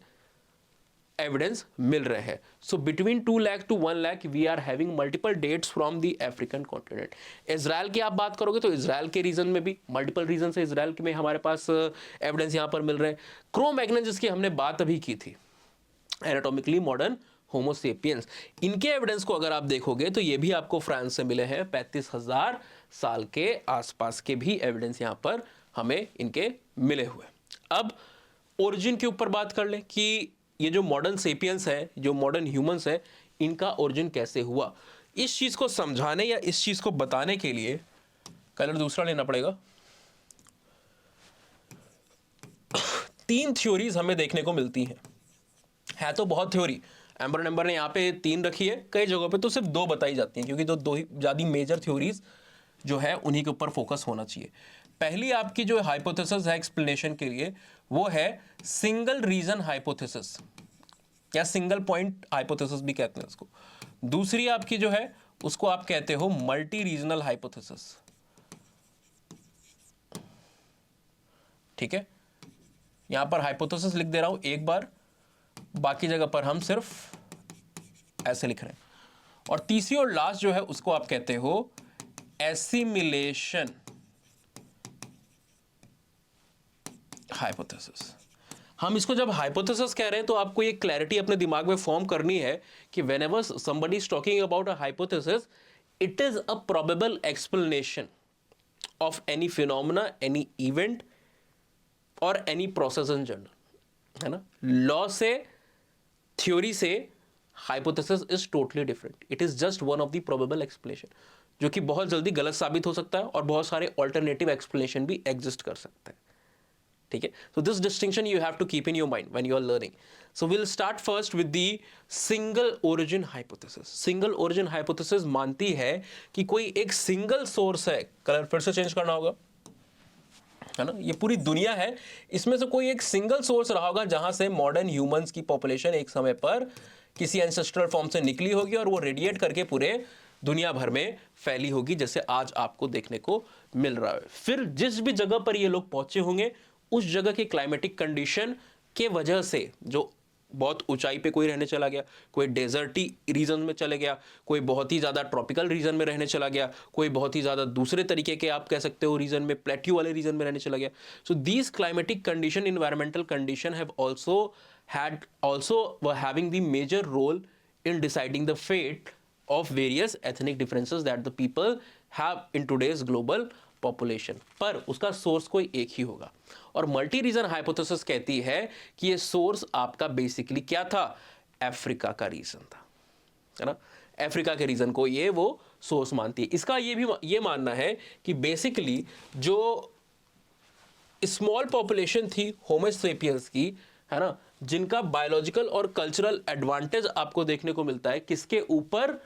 एविडेंस मिल रहे हैं। So between 2 lakh to 1 lakh we are having multiple dates from the African continent. Israel की आप बात करोगे तो इजराइल के रीजन में भी मल्टीपल रीजन से इजराइल में हमारे पास एविडेंस यहाँ पर मिल रहे हैं। क्रो-मैग्नन जिसकी हमने बात अभी की थी, एनाटॉमिकली मॉडर्न होमो सेपियंस, इनके एविडेंस को अगर आप देखोगे तो ये भी आपको फ्रांस से मिले हैं। 35,000 साल के आसपास के भी एविडेंस यहाँ पर हमें इनके मिले हुए। अब ओरिजिन के ऊपर बात कर लें कि ये जो मॉडर्न सेपियंस है, जो मॉडर्न ह्यूमंस है, इनका ओरिजिन कैसे हुआ। इस चीज को समझाने या इस चीज को बताने के लिए कलर दूसरा लेना पड़ेगा। 3 थ्योरीज हमें देखने को मिलती हैं, है तो बहुत थ्योरी। एम्बर नंबर ने यहाँ पे 3 रखी है, कई जगहों पे तो सिर्फ 2 बताई जाती हैं, क्योंकि तो 2 ही ज़्यादा मेजर थ्योरीज जो है उन्हीं के ऊपर फोकस होना चाहिए। पहली आपकी जो हाइपोथेसिस है एक्सप्लेनेशन के लिए वो है सिंगल रीजन हाइपोथेसिस या सिंगल पॉइंट हाइपोथेसिस भी कहते हैं उसको। दूसरी आपकी जो है उसको आप कहते हो मल्टी रीजनल हाइपोथेसिस। ठीक है, यहां पर हाइपोथेसिस लिख दे रहा हूं एक बार, बाकी जगह पर हम सिर्फ ऐसे लिख रहे हैं। और तीसरी और लास्ट जो है उसको आप कहते हो एसिमिलेशन हाइपोथेसिस। हम इसको जब हाइपोथेसिस कह रहे हैं तो आपको ये क्लैरिटी अपने दिमाग में फॉर्म करनी है कि whenever somebody is talking about a hypothesis, it is a probable explanation of any phenomena, any event और एनी प्रोसेस इन जनरल, है ना। लॉ से, थ्योरी से hypothesis is totally different. It is just one of the probable explanation, जो कि बहुत जल्दी गलत साबित हो सकता है और बहुत सारे ऑल्टरनेटिव एक्सप्लेनेशन भी एग्जिस्ट कर सकते हैं। ठीक है, so this distinction you have to keep in your mind when you are learning. So will start first with the single origin hypothesis. Single origin hypothesis मानती है कि कोई एक सिंगल सोर्स है, कलर फिर से चेंज करना होगा, है ना। ये पूरी दुनिया है, इसमें से कोई एक सिंगल सोर्स रहा होगा जहां से मॉडर्न ह्यूमंस की पॉपुलेशन एक समय पर किसी एंसेस्ट्रल फॉर्म से निकली होगी और वो रेडिएट करके पूरे दुनिया भर में फैली होगी, जैसे आज आपको देखने को मिल रहा है। फिर जिस भी जगह पर ये लोग पहुंचे होंगे उस जगह की क्लाइमेटिक कंडीशन के वजह से, जो बहुत ऊंचाई पे कोई रहने चला गया, कोई डेजर्टी रीजन में चले गया, कोई बहुत ही ज़्यादा ट्रॉपिकल रीजन में रहने चला गया, कोई बहुत ही ज़्यादा दूसरे तरीके के आप कह सकते हो रीजन में, प्लेट्यू वाले रीजन में रहने चला गया। So these climatic condition, environmental condition have also were having the major role in deciding the fate of various ethnic differences that the people have in today's global population। पर उसका source कोई एक ही होगा। और मल्टी रीजन हाइपोथेसिस कहती है कि ये सोर्स आपका बेसिकली क्या था, अफ्रीका का रीजन था, है ना। अफ्रीका के रीजन को ये वो सोर्स मानती है। इसका ये मानना है कि बेसिकली जो स्मॉल पॉपुलेशन थी होमो सेपियंस की, है ना, जिनका बायोलॉजिकल और कल्चरल एडवांटेज आपको देखने को मिलता है किसके ऊपर,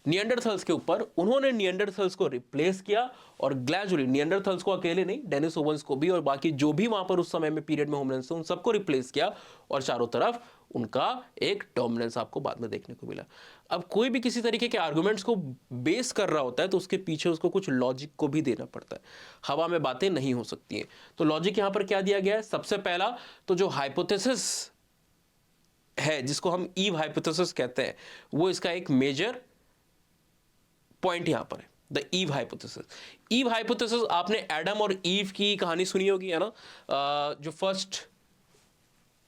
निएंडरथल्स के ऊपर। उन्होंने निएंडरथल्स को रिप्लेस किया और ग्रेजुअली, निएंडरथल्स को अकेले नहीं, डेनिसोवंस को भी और बाकी जो भी वहां पर उस समय में पीरियड में होमलैंड्स थे उन सबको रिप्लेस किया और चारों तरफ उनका एक डोमिनेंस आपको बाद में देखने को मिला। अब कोई भी किसी तरीके के आर्गुमेंट्स को बेस कर रहा होता है तो उसके पीछे उसको कुछ लॉजिक को भी देना पड़ता है, हवा में बातें नहीं हो सकती हैं। तो लॉजिक यहां पर क्या दिया गया है, सबसे पहला तो जो हाइपोथेसिस है जिसको हम ईव हाइपोथेसिस कहते हैं, वो इसका एक मेजर पॉइंट यहां पर है, the Eve hypothesis. Eve hypothesis, आपने एडम और ईव की कहानी सुनी होगी, है ना। जो फर्स्ट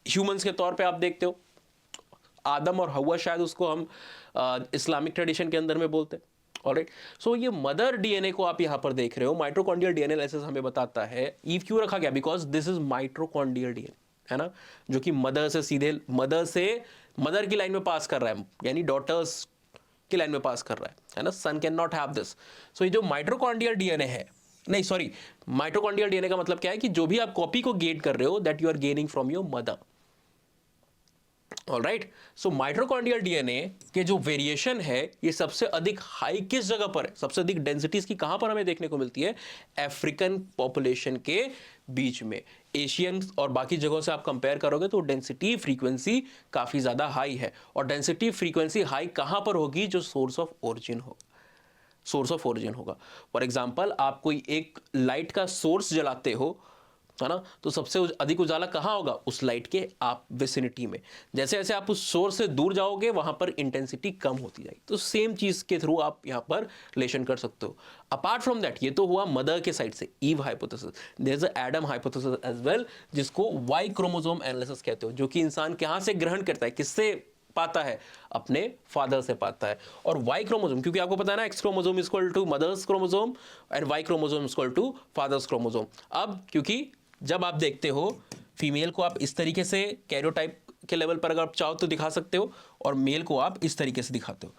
ह्यूमंस के तौर पे आप देखते हो, आदम और हवा, शायद उसको हम इस्लामिक ट्रेडिशन के अंदर में बोलते हैं। ऑलराइट, सो ये मदर डीएनए को आप यहां पर देख रहे हो, माइटोकॉन्ड्रियल डीएनए एनालिसिस हमें बताता है ईव क्यों रखा गया, because this is mitochondrial DNA, है ना, जो कि मदर से सीधे मदर की लाइन में पास कर रहा है, यानी डॉटर्स की लाइन में पास कर रहा है ना। सन कैन नॉट हैव दिस। सो ये जो माइटोकॉन्ड्रियल डीएनए है, नहीं सॉरी, माइटोकॉन्ड्रियल डीएनए का मतलब क्या है कि जो भी आप कॉपी को गेन कर रहे हो that you are gaining from your mother. Alright, so mitochondrial DNA के जो वेरिएशन है ये सबसे अधिक हाई किस जगह पर है, सबसे अधिक डेंसिटीज की कहां पर हमें देखने को मिलती है, अफ्रीकन पॉपुलेशन के बीच में। एशियन और बाकी जगहों से आप कंपेयर करोगे तो डेंसिटी फ्रीक्वेंसी काफी ज्यादा हाई है। और डेंसिटी फ्रीक्वेंसी हाई कहां पर होगी, जो सोर्स ऑफ ओरिजिन होगा। फॉर एग्जाम्पल, आप कोई एक लाइट का सोर्स जलाते हो, है ना, तो सबसे अधिक उजाला कहाँ होगा, उस लाइट के आप विसिनिटी में। जैसे जैसे आप उस सोर्स से दूर जाओगे वहां पर इंटेंसिटी कम होती जाएगी। तो सेम चीज के थ्रू आप यहां पर रिलेशन कर सकते हो। अपार्ट फ्रॉम दैट, ये तो हुआ मदर के साइड से, Eve hypothesis. There is a Adam hypothesis as well, जिसको वाई क्रोमोसोम एनालिसिस कहते हो, जो कि इंसान कहां से ग्रहण करता है, किससे पाता है, अपने फादर से पाता है। और वाई क्रोमोसोम, क्योंकि आपको पता है ना, X chromosome is equal to mother's chromosome and Y chromosome is equal to father's chromosome. अब क्योंकि जब आप देखते हो फीमेल को आप इस तरीके से कैरियोटाइप के लेवल पर अगर आप चाहो तो दिखा सकते हो, और मेल को आप इस तरीके से दिखाते हो।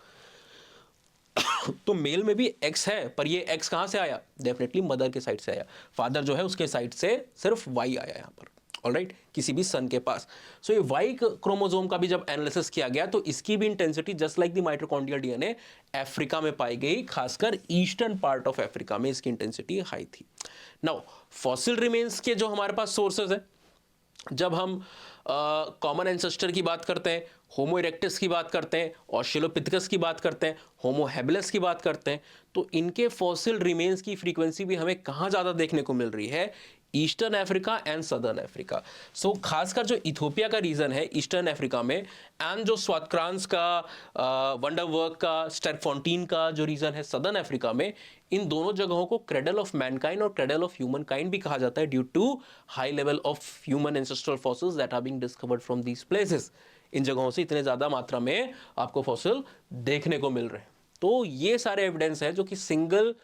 तो मेल में भी एक्स है, पर ये एक्स कहां से आया, डेफिनेटली मदर के साइड से आया। फादर जो है उसके साइड से सिर्फ वाई आया यहां पर। ऑलराइट, किसी भी सन के पास। सो ये वाई क्रोमोसोम का भी जब एनालिसिस किया गया तो इसकी भी intensity just like the mitochondrial DNA Africa में पाई गई, खासकर ईस्टर्न पार्ट ऑफ अफ्रीका में इसकी इंटेंसिटी हाई थी। नाउ फॉसिल रिमेन्स के जो हमारे पास सोर्सेज हैं, जब हम कॉमन एंसेस्टर की बात करते हैं, होमो इरेक्टस की बात करते हैं, ऑस्ट्रेलोपिथेकस की बात करते हैं, होमो हैबिलस की बात करते हैं, तो इनके फॉसिल रिमेन्स की फ्रीक्वेंसी भी हमें कहाँ ज़्यादा देखने को मिल रही है? Eastern Africa and southern Africa. So खासकर जो इथोपिया का रीजन है ईस्टर्न अफ्रीका में, एंड जो स्वातक्रांस का, वंडरवर्क का, स्टेरफोंटीन का जो रीजन है सदर्न अफ्रीका में, इन दोनों जगहों को क्रेडल ऑफ मैनकाइंड और क्रेडल ऑफ ह्यूमन काइंड भी कहा जाता है, due to high level of human ancestral fossils that are being discovered from these places. इन जगहों से इतने ज़्यादा मात्रा में आपको फॉसिल देखने को मिल रहे हैं। तो ये सारे एविडेंस है जो कि single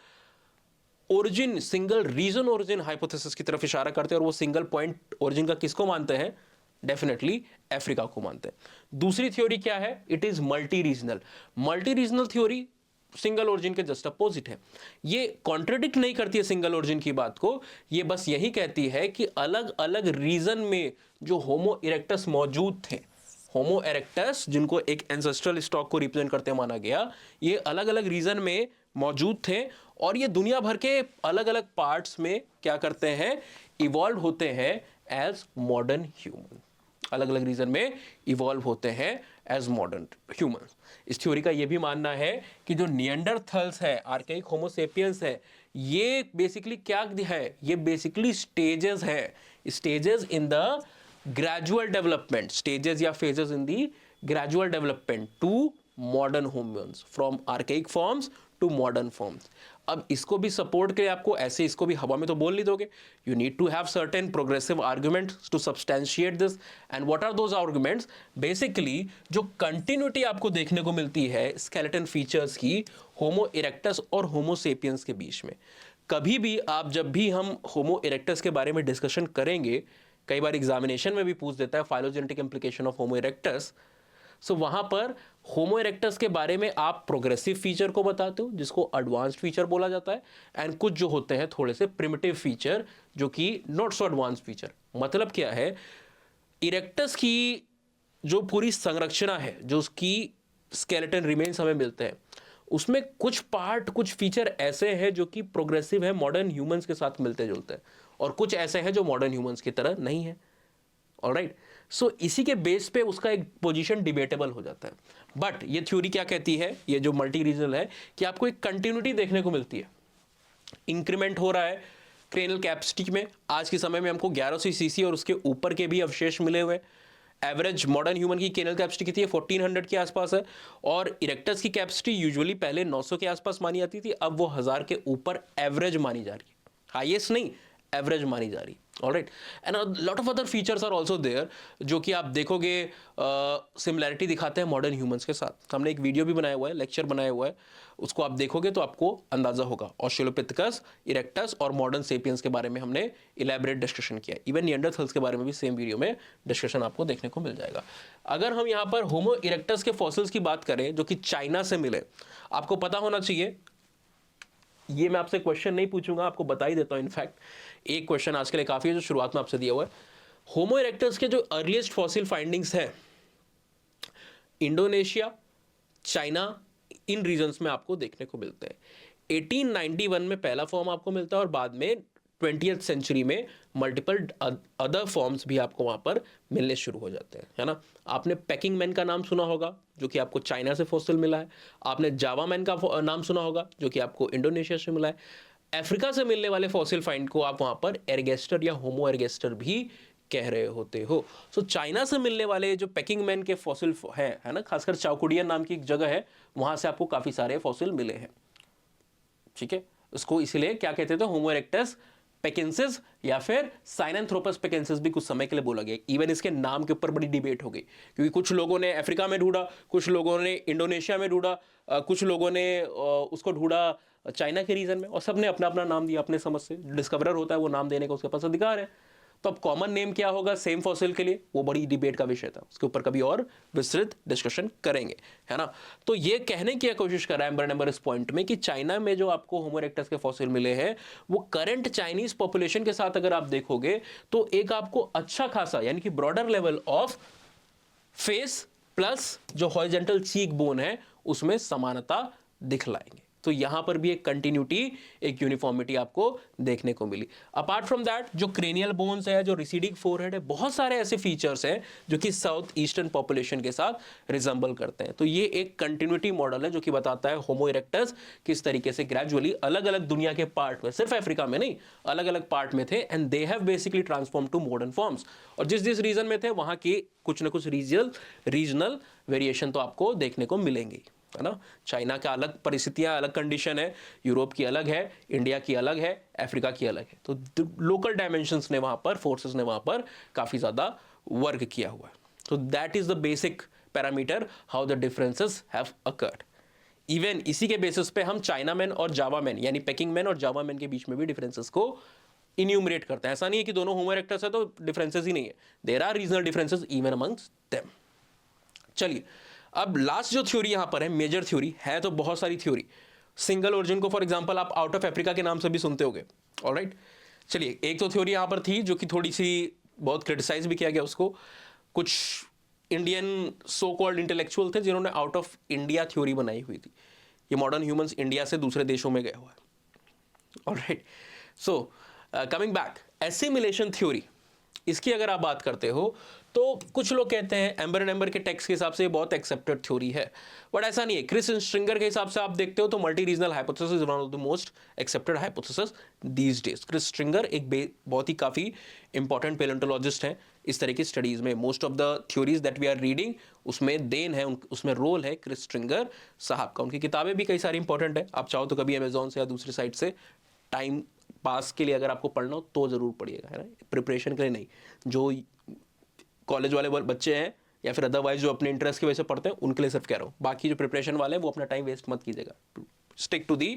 origin, single region origin hypothesis की तरफ इशारा करते हैं, और वो सिंगल पॉइंट ओरिजिन का किसको मानते हैं? डेफिनेटली अफ्रीका को मानते हैं। दूसरी थ्योरी क्या है? It is multi regional. Multi regional theory single origin के जस्ट अपोजिट है। ये कॉन्ट्रडिक्ट नहीं करती है सिंगल ओरिजिन की बात को, ये बस यही कहती है कि अलग अलग रीजन में जो होमो इरेक्टस मौजूद थे, होमो इरेक्टस जिनको एक एंसेस्ट्रल स्टॉक को रिप्रेजेंट करते माना गया, ये अलग अलग रीजन में मौजूद थे, और ये दुनिया भर के अलग अलग पार्ट्स में क्या करते हैं? इवॉल्व होते हैं एज मॉडर्न ह्यूमन। अलग अलग रीजन में इवॉल्व होते हैं एज मॉडर्न ह्यूमन। इस थ्योरी का ये भी मानना है कि जो निएंडरथल्स है, आर्काइक होमो सेपियंस है, ये बेसिकली क्या है? ये बेसिकली स्टेजेस है, stages in the gradual development, stages या phases in the gradual development to modern humans, from archaic forms to modern forms. अब इसको भी सपोर्ट के आपको ऐसे इसको भी हवा में तो बोल नहीं दोगे, you need to have certain progressive arguments to substantiate this. And what are those arguments? Basically जो कंटिन्यूटी आपको देखने को मिलती है स्केलेटन फीचर्स की होमो इरेक्टस और होमो सेपियंस के बीच में। कभी भी आप, जब भी हम होमो इरेक्टस के बारे में डिस्कशन करेंगे, कई बार एग्जामिनेशन में भी पूछ देता है phylogenetic implication of Homo erectus, so वहां पर होमो इरेक्टस के बारे में आप प्रोग्रेसिव फीचर को बताते हो जिसको एडवांस्ड फीचर बोला जाता है, एंड कुछ जो होते हैं थोड़े से प्रिमिटिव फीचर जो कि नॉट सो एडवांस्ड फीचर। मतलब क्या है? इरेक्टस की जो पूरी संरचना है, जो उसकी स्केलेटन रिमेन्स हमें मिलते हैं, उसमें कुछ पार्ट, कुछ फीचर ऐसे हैं जो कि प्रोग्रेसिव है, मॉडर्न ह्यूमंस के साथ मिलते जुलते हैं, और कुछ ऐसे हैं जो मॉडर्न ह्यूमंस की तरह नहीं है। ऑलराइट, सो इसी के बेस पे उसका एक पोजीशन डिबेटेबल हो जाता है। बट ये थ्योरी क्या कहती है, ये जो मल्टी रीजनल है, कि आपको एक कंटिन्यूटी देखने को मिलती है, इंक्रीमेंट हो रहा है क्रेनल कैपेसिटी में। आज के समय में हमको 1100 सीसी और उसके ऊपर के भी अवशेष मिले हुए। एवरेज मॉडर्न ह्यूमन की क्रेनल कैपेसिटी कितनी है? 1400 के आसपास है, और इरेक्टस की कैपेसिटी यूजुअली पहले 900 के आसपास मानी जाती थी, अब वो 1000 के ऊपर एवरेज मानी जा रही है, हाईएस्ट नहीं, एवरेज मानी जा रही। Alright, and lot of other features are also there जो कि आप देखोगे सिमिलैरिटी दिखाते हैं मॉडर्न ह्यूमंस के साथ। हमने एक वीडियो भी बनाया हुआ है, लेक्चर बनाया हुआ है, उसको आप देखोगे तो आपको अंदाजा होगा। ऑस्ट्रेलोपिथेकस, इरेक्टस और मॉडर्न सेपियंस के बारे में हमने इलेबरेट डिस्कशन किया। इवन निएंडरथल्स के बारे में भी सेम वीडियो में डिस्कशन आपको देखने को मिल जाएगा। अगर हम यहाँ पर होमो इरेक्टस के फॉसिल्स की बात करें जो कि चाइना से मिले, आपको पता होना चाहिए, ये मैं आपसे क्वेश्चन नहीं पूछूंगा, आपको बता ही देता हूं। इनफैक्ट एक क्वेश्चन आज के लिए काफी है जो शुरुआत में आपसे दिया हुआ है। होमो इरेक्टस के जो अर्लीस्ट फॉसिल फाइंडिंग्स हैं इंडोनेशिया, चाइना, इन रीजन्स में आपको देखने को मिलते हैं। 1891 में पहला फॉर्म आपको मिलता है, और बाद में 20th सेंचुरी में मल्टीपल अदर फॉर्म्स भी आपको वहाँ पर मिलने शुरू हो जाते हैं, है ना। आपने पैकिंग मैन का नाम सुना होगा जो कि आपको चाइना से फॉसिल मिला है। आपने जावा मैन का नाम सुना होगा जो कि आपको इंडोनेशिया से मिला है। अफ्रीका से मिलने वाले फॉसिल फाइंड को आप वहाँ पर एरगेस्टर या होमो एरगेस्टर भी कह रहे होते हो। सो चाइना से मिलने वाले जो पैकिंग मैन के फॉसिल है ना, खासकर चाउकुडिया नाम की एक जगह है, वहाँ से आपको काफ़ी सारे फॉसिल मिले हैं। ठीक है, उसको इसलिए क्या कहते थे? होमो इरेक्टस पेकेंसिस या फिर साइनेंथ्रोपस पेकेंसिस भी कुछ समय के लिए बोला गया। इवन इसके नाम के ऊपर बड़ी डिबेट हो गई, क्योंकि कुछ लोगों ने अफ्रीका में ढूंढा, कुछ लोगों ने इंडोनेशिया में ढूंढा, कुछ लोगों ने उसको ढूंढा चाइना के रीजन में, और सबने अपना अपना नाम दिया अपने समझ से। डिस्कवरर होता है, वो नाम देने का उसके पास अधिकार है। तो अब कॉमन नेम क्या होगा सेम फॉसिल के लिए, वो बड़ी डिबेट का विषय था, उसके ऊपर कभी और विस्तृत डिस्कशन करेंगे, है ना। तो ये कहने की कोशिश कर रहा है एम्बर नंबर इस पॉइंट में कि चाइना में जो आपको होमो इरेक्टस के फॉसिल मिले हैं वो करंट चाइनीज पॉपुलेशन के साथ अगर आप देखोगे तो एक आपको अच्छा खासा यानी कि broader level of face plus जो हॉरिजॉन्टल चीक बोन है उसमें समानता दिखलाएंगे। तो यहां पर भी एक कंटिन्यूटी, एक यूनिफॉर्मिटी आपको देखने को मिली। अपार्ट फ्रॉम दैट जो क्रेनियल बोन्स है, जो रिसीडिंग फोरहेड है, बहुत सारे ऐसे फीचर्स हैं जो कि साउथ ईस्टर्न पॉपुलेशन के साथ रिजेंबल करते हैं। तो ये एक कंटिन्यूटी मॉडल है जो कि बताता है होमो इरेक्टस किस तरीके से ग्रेजुअली अलग अलग दुनिया के पार्ट में, सिर्फ अफ्रीका में नहीं, अलग अलग पार्ट में थे and they have basically transform to modern forms. और जिस जिस रीजन में थे वहां की कुछ ना कुछ रीजनल वेरिएशन तो आपको देखने को मिलेंगी, है ना। चाइना का अलग परिस्थितियां, अलग कंडीशन है, यूरोप की अलग है, इंडिया की अलग है, अफ्रीका की अलग है। तो लोकल डायमेंशंस ने वहां पर, फोर्सेस ने वहां पर काफी ज्यादा वर्क किया हुआ है। तो that is the basic parameter how the differences have occurred. Even इसी के बेसिस पे हम चाइना मैन और जावा मैन यानी पेकिंग मैन और जावा मैन के बीच में भी डिफरेंसेस को इन्यूमरेट करते हैं। ऐसा नहीं है कि दोनों होमो इरेक्टस है तो डिफरेंसेस ही नहीं है, there are regional differences even amongst them. चलिए अब लास्ट जो थ्योरी यहां पर है, मेजर थ्योरी है तो बहुत सारी थ्योरी, सिंगल ओरिजिन को फॉर एग्जांपल आप आउट ऑफ अफ्रीका के नाम से भी सुनते होंगे, ऑलराइट। चलिए एक तो थ्योरी यहां पर थी जो कि थोड़ी सी बहुत क्रिटिसाइज भी किया गया उसको, कुछ इंडियन सो कॉल्ड इंटेलेक्चुअल थे जिन्होंने आउट ऑफ इंडिया थ्योरी बनाई हुई थी। ये मॉडर्न ह्यूमंस इंडिया से दूसरे देशों में गया हुआ है, alright. So coming back, assimilation theory, इसकी अगर आप बात करते हो तो कुछ लोग कहते हैं एम्बर एंड एम्बर के टेक्स्ट के हिसाब से बहुत एक्सेप्टेड थ्योरी है, बट ऐसा नहीं है। क्रिस स्ट्रिंगर के हिसाब से आप देखते हो तो multi regional hypothesis is one of the most accepted hypothesis these days. Chris Stringer एक बहुत ही काफी इंपॉर्टेंट पेलेंटोलॉजिस्ट हैं इस तरह की स्टडीज में। Most of the theories that we are reading उसमें देन है, उसमें रोल है क्रिस स्ट्रिंगर साहब का। उनकी किताबें भी कई सारी इंपॉर्टेंट है, आप चाहो तो कभी अमेजोन से या दूसरी साइट से टाइम पास के लिए अगर आपको पढ़ना हो तो जरूर पढ़िएगा, है ना, प्रिपरेशन के लिए नहीं। जो कॉलेज वाले बच्चे हैं या फिर अदरवाइज जो अपने इंटरेस्ट की वजह से पढ़ते हैं उनके लिए सिर्फ कह रहा हूँ, बाकी जो प्रिपरेशन वाले हैं वो अपना टाइम वेस्ट मत कीजिएगा। Stick to the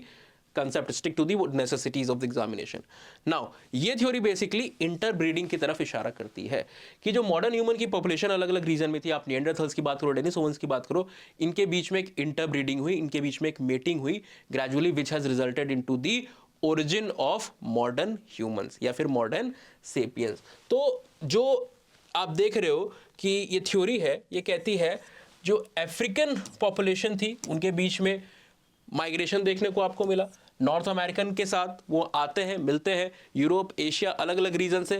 concept, stick to the necessities of the examination. Now ये थ्योरी बेसिकली इंटरब्रीडिंग की तरफ इशारा करती है कि जो मॉडर्न ह्यूमन की पॉपुलेशन अलग अलग रीजन में थी, आप निएंडरथल्स की बात करो, डेनिसोवंस की बात करो, इनके बीच में एक इंटरब्रीडिंग हुई, इनके बीच में एक मेटिंग हुई gradually, which has resulted into the origin of modern humans या फिर मॉडर्न सेपियंस। तो जो आप देख रहे हो कि ये थ्योरी है, ये कहती है जो अफ्रीकन पॉपुलेशन थी उनके बीच में माइग्रेशन देखने को आपको मिला, नॉर्थ अमेरिकन के साथ वो आते हैं, मिलते हैं, यूरोप, एशिया, अलग अलग रीजन से,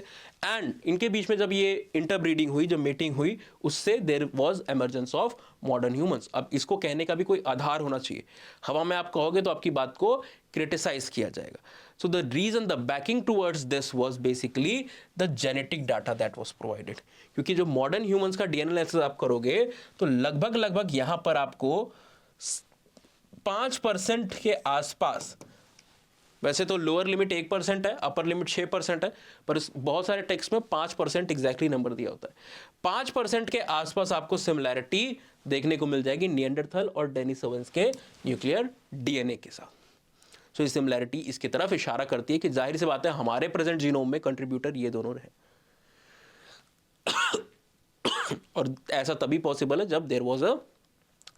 एंड इनके बीच में जब ये इंटरब्रीडिंग हुई, जब मीटिंग हुई, उससे there was emergence of modern humans. अब इसको कहने का भी कोई आधार होना चाहिए, हवा में आप कहोगे तो आपकी बात को क्रिटिसाइज किया जाएगा। So the reason, the backing towards this was basically the genetic data that was provided. क्योंकि जो मॉडर्न ह्यूमंस का डीएनए एनालिसिस आप करोगे तो लगभग यहां पर आपको 5% के आसपास, वैसे तो लोअर लिमिट 1% है, अपर लिमिट 6% है, पर बहुत सारे टेक्स्ट में 5% एग्जैक्टली नंबर दिया होता है। 5% के आसपास आपको सिमिलैरिटी देखने को मिल जाएगी निएंडरथल और डेनिसोवंस के न्यूक्लियर डीएनए के साथ। सो ये सिमिलैरिटी इसकी तरफ इशारा करती है कि जाहिर सी बात है हमारे प्रेजेंट जीनोम में कंट्रीब्यूटर ये दोनों रहे। और ऐसा तभी पॉसिबल है जब there was a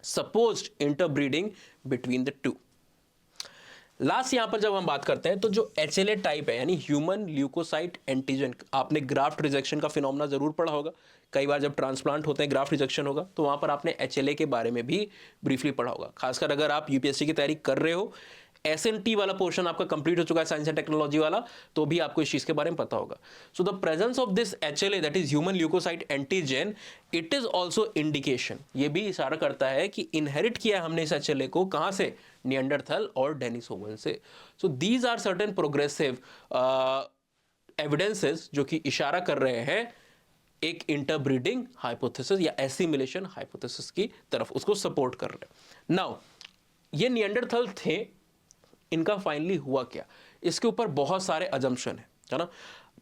supposed interbreeding between the two. Last यहां पर जब हम बात करते हैं तो जो HLA टाइप है यानी ह्यूमन ल्यूकोसाइट एंटीजन, आपने ग्राफ्ट रिजेक्शन का फिनोमेना जरूर पढ़ा होगा। कई बार जब ट्रांसप्लांट होते हैं ग्राफ्ट रिजेक्शन होगा तो वहां पर आपने HLA के बारे में भी ब्रीफली पढ़ा होगा। खासकर अगर आप यूपीएससी की तैयारी कर रहे हो, SNT वाला पोर्शन आपका कंप्लीट हो चुका है, साइंस एंड टेक्नोलॉजी वाला, तो भी आपको इस चीज के बारे में पता होगा। So the presence of this HLA that is human leukocyte antigen, it is also indication, ये भी इशारा करता है कि इनहेरिट किया हमने इस HLA को कहां से, निएंडरथल और डेनिसोवन से। So these are certain progressive evidences जो कि इशारा कर रहे हैं एक इंटरब्रीडिंग हाइपोथेसिस या एसिमिलेशन हाइपोथेसिस की तरफ, उसको सपोर्ट कर रहे हैं। नाउ ये निएंडरथल थे, इनका फाइनली हुआ क्या, इसके ऊपर बहुत सारे अजम्पशन है ना।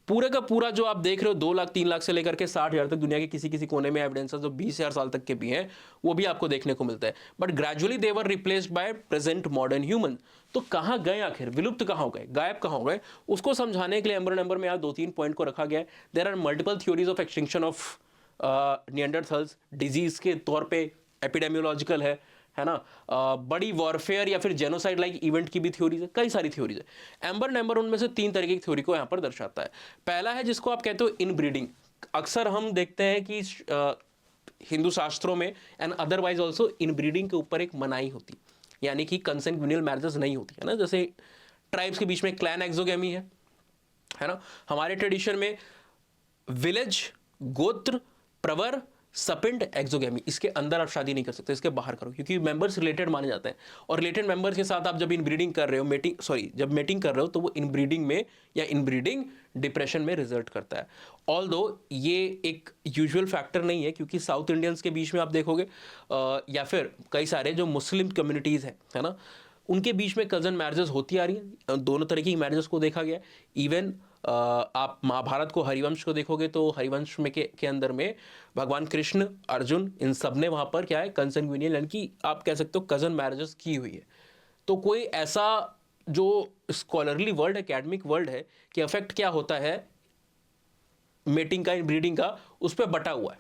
पूरे का पूरा जो आप देख रहे हो 2 लाख 3 लाख से लेकर के 60,000 तक दुनिया के किसी किसी कोने में एविडेंसेस जो 20,000 साल तक के भी हैं वो भी आपको देखने को मिलता है, but gradually they were replaced by present modern human. तो कहाँ गए आखिर, विलुप्त कहाँ हो गए, गायब कहाँ हो गए, उसको समझाने के लिए एम्बर नंबर में यहाँ 2-3 पॉइंट को रखा गया है। There are multiple theories of extinction of Neanderthals, disease के तौर पे एपिडेमियोलॉजिकल है ना, बड़ी वॉरफेयर या फिर जेनोसाइड लाइक इवेंट की भी थ्योरीज है, कई सारी थ्योरीज है। एम्बर नंबर उनमें से 3 तरीके की थ्योरी को यहाँ पर दर्शाता है। पहला है जिसको आप कहते हो इनब्रीडिंग। अक्सर हम देखते हैं कि हिंदू शास्त्रों में एंड अदरवाइज ऑल्सो इनब्रीडिंग के ऊपर एक मनाही होती, यानी कि कंसेंगुइनियल मैरिजेस नहीं होती है ना, जैसे ट्राइब्स के बीच में क्लैन एक्सोगेमी है ना। हमारे ट्रेडिशन में विलेज, गोत्र, प्रवर, सपिंड, एक्सोगेमी, इसके अंदर आप शादी नहीं कर सकते, इसके बाहर करो, क्योंकि मेंबर्स रिलेटेड माने जाते हैं। और रिलेटेड मेंबर्स के साथ आप जब इनब्रीडिंग कर रहे हो, जब मेटिंग कर रहे हो, तो वो इनब्रीडिंग में या इनब्रीडिंग डिप्रेशन में रिजल्ट करता है। ऑल्दो ये एक यूजुअल फैक्टर नहीं है, क्योंकि साउथ इंडियंस के बीच में आप देखोगे या फिर कई सारे जो मुस्लिम कम्युनिटीज़ है ना, उनके बीच में कजन मैरिजेस होती आ रही हैं। दोनों तरह की मैरिजेस को देखा गया है। इवन आप महाभारत को, हरिवंश को देखोगे तो हरिवंश में के अंदर में भगवान कृष्ण, अर्जुन, इन सब ने वहाँ पर क्या है, कंसंग्विनियल यानी कि आप कह सकते हो कजन मैरिजेस की हुई है। तो कोई ऐसा जो स्कॉलरली वर्ल्ड, एकेडमिक वर्ल्ड है कि अफेक्ट क्या होता है मेटिंग का, इन ब्रीडिंग का, उस पर बटा हुआ है।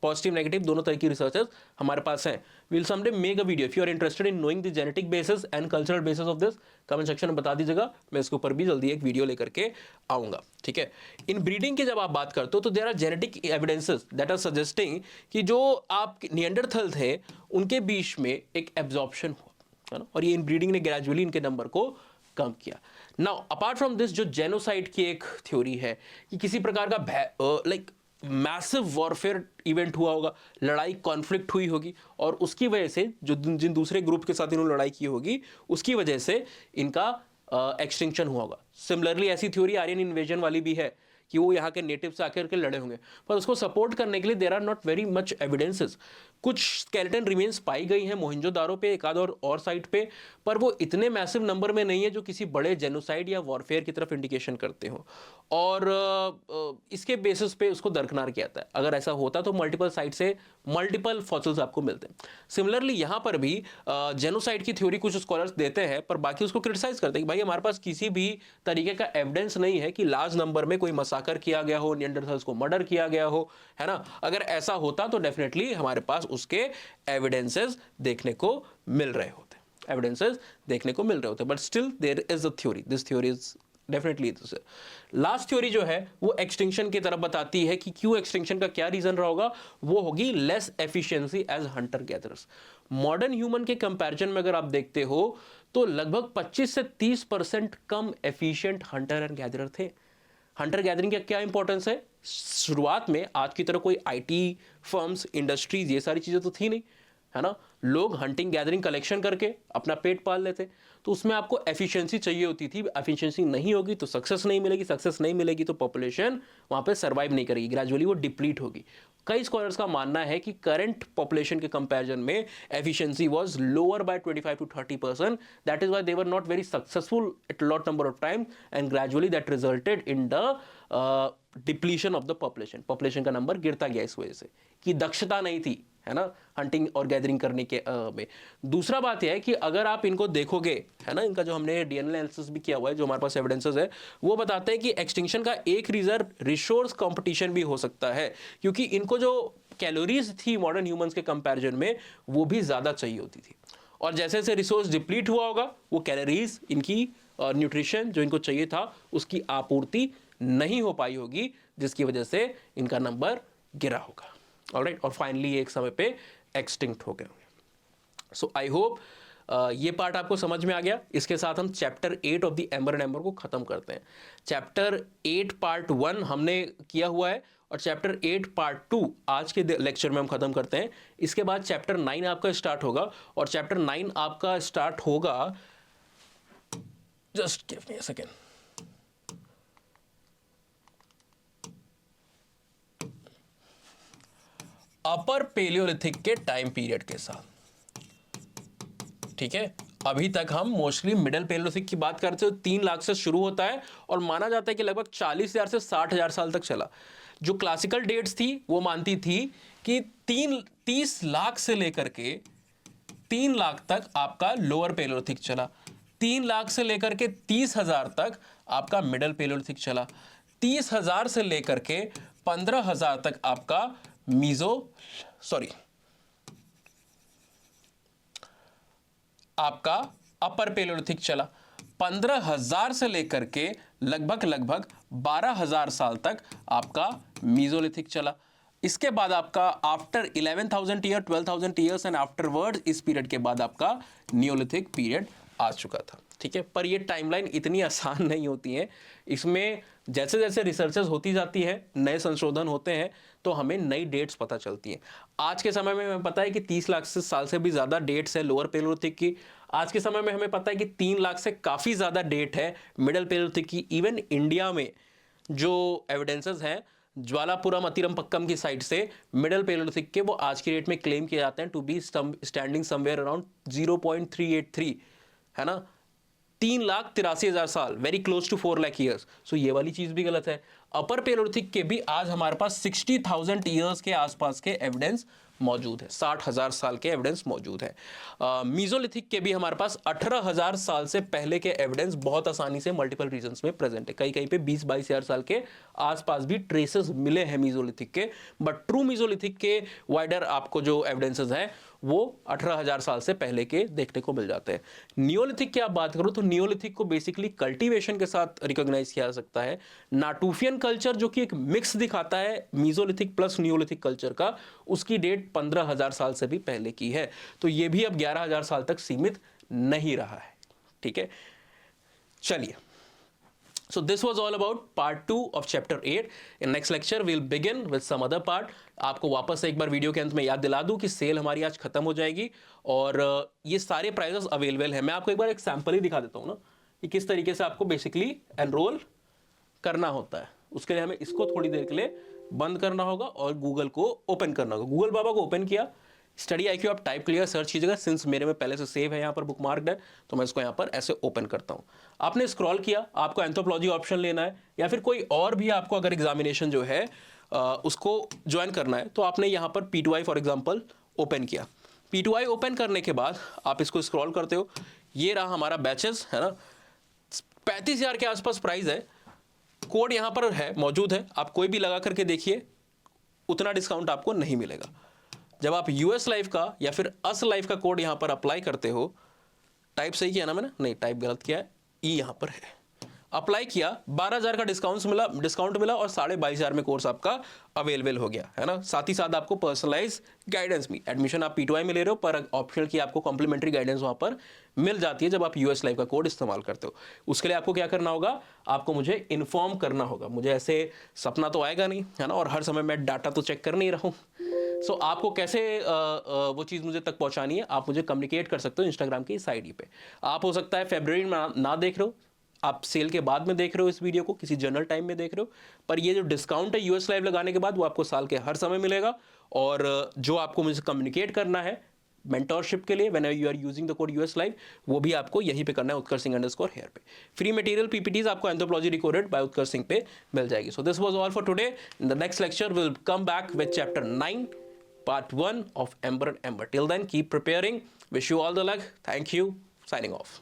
पॉजिटिव नेगेटिव दोनों तरह की रिसर्चेस हमारे पास हैं। Will someday make a video if you are interested in knowing the genetic basis and cultural basis of this. Comment section में बता दीजिएगा, मैं इसके ऊपर भी जल्दी एक वीडियो लेकर के आऊंगा, ठीक है। इन ब्रीडिंग की जब आप बात करते हो तो there are genetic evidences that are suggesting कि जो आप निएंडरथल थे उनके बीच में एक एब्जॉर्प्शन हुआ है ना, और ये इन ब्रीडिंग ने ग्रेजुअली इनके नंबर को कम किया। नाउ अपार्ट फ्रॉम दिस, जो जेनोसाइड की एक थ्योरी है कि किसी प्रकार का लाइक मैसिव वॉरफेयर इवेंट हुआ होगा, लड़ाई, कॉन्फ्लिक्ट हुई होगी, और उसकी वजह से जो जिन दूसरे ग्रुप के साथ इन्होंने लड़ाई की होगी उसकी वजह से इनका एक्सटिंक्शन हुआ होगा। सिमिलरली ऐसी थ्योरी आर्यन इन्वेजन वाली भी है कि वो यहाँ के नेटिव से आकर के लड़े होंगे, पर उसको सपोर्ट करने के लिए there are not very much evidences. कुछ स्केलेटन रिमेन्स पाई गई हैं मोहनजोदारो पे, एक आध और साइट पे, पर वो इतने मैसिव नंबर में नहीं है जो किसी बड़े जेनोसाइड या वॉरफेयर की तरफ इंडिकेशन करते हो, और इसके बेसिस पे उसको दरकिनार किया जाता है। अगर ऐसा होता तो मल्टीपल साइट से मल्टीपल फॉसिल्स आपको मिलते हैं। सिमिलरली यहाँ पर भी जेनोसाइड की थ्योरी कुछ स्कॉलर्स देते हैं, पर बाकी उसको क्रिटिसाइज करते हैं कि भाई हमारे पास किसी भी तरीके का एविडेंस नहीं है कि लार्ज नंबर में कोई मसाकर किया गया हो, निएंडरथल्स को मर्डर किया गया हो, है ना। अगर ऐसा होता तो डेफिनेटली हमारे पास उसके एविडेंसेस देखने को मिल रहे होते, but still there is a theory, this theory is definitely. Last theory जो है वो एक्सटिंक्शन की तरफ बताती है कि क्यों एक्सटिंक्शन का क्या रीजन रहा होगा, वो होगी less efficiency as hunter gatherers. Modern human के कंपैरिजन में अगर आप देखते हो तो लगभग 25 से 30% कम एफिशिएंट हंटर एंड गैदरर थे। हंटर गैदरिंग का क्या इंपॉर्टेंस है, शुरुआत में आज की तरह कोई आईटी फर्म्स, इंडस्ट्रीज, ये सारी चीजें तो थी नहीं, है ना। लोग हंटिंग गैदरिंग कलेक्शन करके अपना पेट पाल लेते, तो उसमें आपको एफिशिएंसी चाहिए होती थी। एफिशिएंसी नहीं होगी तो सक्सेस नहीं मिलेगी, सक्सेस नहीं मिलेगी तो पॉपुलेशन वहां पे सर्वाइव नहीं करेगी, ग्रेजुअली वो डिप्लीट होगी। कई स्कॉलर्स का मानना है कि करंट पॉपुलेशन के कंपैरिजन में efficiency was lower by 25 to 30%, that is why they were not very successful at lot number of time and gradually that resulted in the depletion of the population का number गिरता गया इस वजह से कि दक्षता नहीं थी, है ना, हंटिंग और गैदरिंग करने के में। दूसरा बात यह है कि अगर आप इनको देखोगे, है ना, इनका जो हमने डीएनए एनालिसिस भी किया हुआ है, जो हमारे पास एविडेंसेस है, वो बताते हैं कि एक्सटिंक्शन का एक रीजन रिसोर्स कंपटीशन भी हो सकता है, क्योंकि इनको जो कैलोरीज थी मॉडर्न ह्यूमंस के कंपैरिजन में वो भी ज्यादा चाहिए होती थी, और जैसे जैसे रिसोर्स डिप्लीट हुआ होगा वो कैलोरीज, इनकी न्यूट्रिशन जो इनको चाहिए था उसकी आपूर्ति नहीं हो पाई होगी, जिसकी वजह से इनका नंबर गिरा होगा। ऑलराइट, और फाइनली एक समय पे एक्सटिंक्ट हो गए होंगे। सो आई होप ये पार्ट आपको समझ में आ गया। इसके साथ हम chapter 8 of the amber and amber को खत्म करते हैं। चैप्टर 8 पार्ट 1 हमने किया हुआ है, और चैप्टर 8 पार्ट 2 आज के लेक्चर में हम खत्म करते हैं। इसके बाद चैप्टर 9 आपका स्टार्ट होगा, और चैप्टर 9 आपका स्टार्ट होगा, just give me a second, upper palaeolithic के टाइम पीरियड के साथ, ठीक है। अभी तक हम मोस्टली मिडिल पेलोलिथिक की बात करते हैं, 3 लाख से शुरू होता है और माना जाता है कि लगभग 40,000 से 60,000 साल तक चला। जो क्लासिकल डेट्स थी वो मानती थी कि 30 लाख से लेकर के 3 लाख तक आपका लोअर पेलोलिथिक चला, 3 लाख से लेकर के 30,000 तक आपका मिडिल पेलोलिथिक चला, 30,000 से लेकर के 15,000 तक आपका आपका अपर पेलोलिथिक चला, 15,000 से लेकर के लगभग 12,000 साल तक आपका मीजोलिथिक चला। इसके बाद आपका after 11,000 year 12,000 years and afterward इस पीरियड के बाद आपका नियोलिथिक पीरियड आ चुका था। ठीक है, पर ये टाइमलाइन इतनी आसान नहीं होती है। इसमें जैसे जैसे रिसर्चेस होती जाती है, नए संशोधन होते हैं, तो हमें नई डेट्स पता चलती हैं। आज के समय में हमें पता है कि 30 लाख से साल से भी ज़्यादा डेट्स है लोअर पेलोलिथिक की। आज के समय में हमें पता है कि 3 लाख से काफ़ी ज़्यादा डेट है मिडिल पेलोलिथिक की। इवन इंडिया में जो एविडेंसेस हैं ज्वालापुरम अतिरमपक्कम की साइड से मिडिल पेलोलिथिक के, वो आज की डेट में क्लेम किए जाते हैं to be standing somewhere around 0.383, है ना, 3,83,000 साल, very close to 4 lakh years. So ये वाली चीज भी गलत है। अपर पेलोलिथिक के भी आज हमारे पास 60,000 ईयर्स के आसपास के एविडेंस मौजूद है, 60,000 साल के एविडेंस मौजूद है। मीजोलिथिक के भी हमारे पास 18,000 साल से पहले के एविडेंस बहुत आसानी से मल्टीपल रीजन्स में प्रेजेंट है। कहीं कहीं पे 20-22,000 साल के आसपास भी ट्रेसेस मिले हैं मीजोलिथिक के, बट ट्रू मीजोलिथिक के वाइडर आपको जो एविडेंसेस हैं वो 18,000 साल से पहले के देखने को मिल जाते हैं। नियोलिथिक की आप बात करो तो नियोलिथिक को बेसिकली कल्टीवेशन के साथ रिकॉग्नाइज किया जा सकता है। नाटूफियन कल्चर जो कि एक मिक्स दिखाता है मीजोलिथिक प्लस नियोलिथिक कल्चर का, उसकी डेट 15,000 साल से भी पहले की है। तो ये भी अब 11,000 साल तक सीमित नहीं रहा है। ठीक है, चलिए, so this was all about part 2 of chapter 8. In next lecture we'll begin with some other part. आपको वापस से एक बार वीडियो के अंत में याद दिला दूं कि सेल हमारी आज खत्म हो जाएगी और ये सारे प्राइजेस अवेलेबल है। मैं आपको एक बार एक सैंपल ही दिखा देता हूं ना कि किस तरीके से आपको बेसिकली एनरोल करना होता है। उसके लिए हमें इसको थोड़ी देर के लिए बंद करना होगा और गूगल को ओपन करना होगा। गूगल बाबा को ओपन किया, स्टडी IQ आप टाइप क्लियर सर्च कीजिएगा। सिंस मेरे में पहले से सेव है यहाँ पर बुकमार्क्ड है, तो मैं इसको यहाँ पर ऐसे ओपन करता हूँ। आपने स्क्रॉल किया, आपको एंथ्रोपोलॉजी ऑप्शन लेना है या फिर कोई और भी आपको अगर एग्जामिनेशन जो है उसको ज्वाइन करना है, तो आपने यहाँ पर P2I फॉर एग्जाम्पल ओपन किया। P2I ओपन करने के बाद आप इसको स्क्रॉल करते हो, ये रहा हमारा बैचेस, है ना, 35,000 के आसपास प्राइस है। कोड यहाँ पर है, मौजूद है, आप कोई भी लगा करके देखिए, उतना डिस्काउंट आपको नहीं मिलेगा। जब आप US लाइफ का या फिर अस लाइफ का कोड यहाँ पर अप्लाई करते हो, टाइप सही किया ना मैंने, नहीं टाइप गलत किया है, ई यहाँ पर है, अप्लाई किया, 12,000 का डिस्काउंट मिला और 22,500 में कोर्स आपका अवेलेबल हो गया, है ना। साथ ही साथ आपको पर्सनलाइज गाइडेंस भी, एडमिशन आप P2I में ले रहे हो पर ऑप्शनल की आपको कॉम्प्लीमेंट्री गाइडेंस वहाँ पर मिल जाती है जब आप US लाइफ का कोड इस्तेमाल करते हो। उसके लिए आपको क्या करना होगा, आपको मुझे इन्फॉर्म करना होगा। मुझे ऐसे सपना तो आएगा नहीं, है ना, और हर समय मैं डाटा तो चेक कर नहीं रहा हूँ। सो आपको कैसे वो चीज़ मुझे तक पहुंचानी है, आप मुझे कम्युनिकेट कर सकते हो इंस्टाग्राम की इस आईडी पे। आप हो सकता है फरवरी में ना देख रहे हो, आप सेल के बाद में देख रहे हो इस वीडियो को, किसी जनरल टाइम में देख रहे हो, पर ये जो डिस्काउंट है US लाइव लगाने के बाद वो आपको साल के हर समय मिलेगा। और जो आपको मुझे कम्युनिकेट करना है मेंटोरशिप के लिए whenever you are using the code US live, वो भी आपको यहीं पे करना है, utkarshsingh_hair पे। फ्री मटेरियल PPTs आपको anthropology decoded by Utkarsh Singh पे मिल जाएगी। So this was all for today. In the next lecture will come back with chapter 9 part 1 of Ember and Ember. Till then, keep preparing. Wish you all the luck. Thank you. Signing off.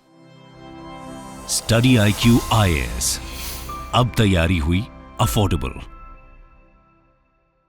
Study IQ IAS. अब तैयारी हुई affordable.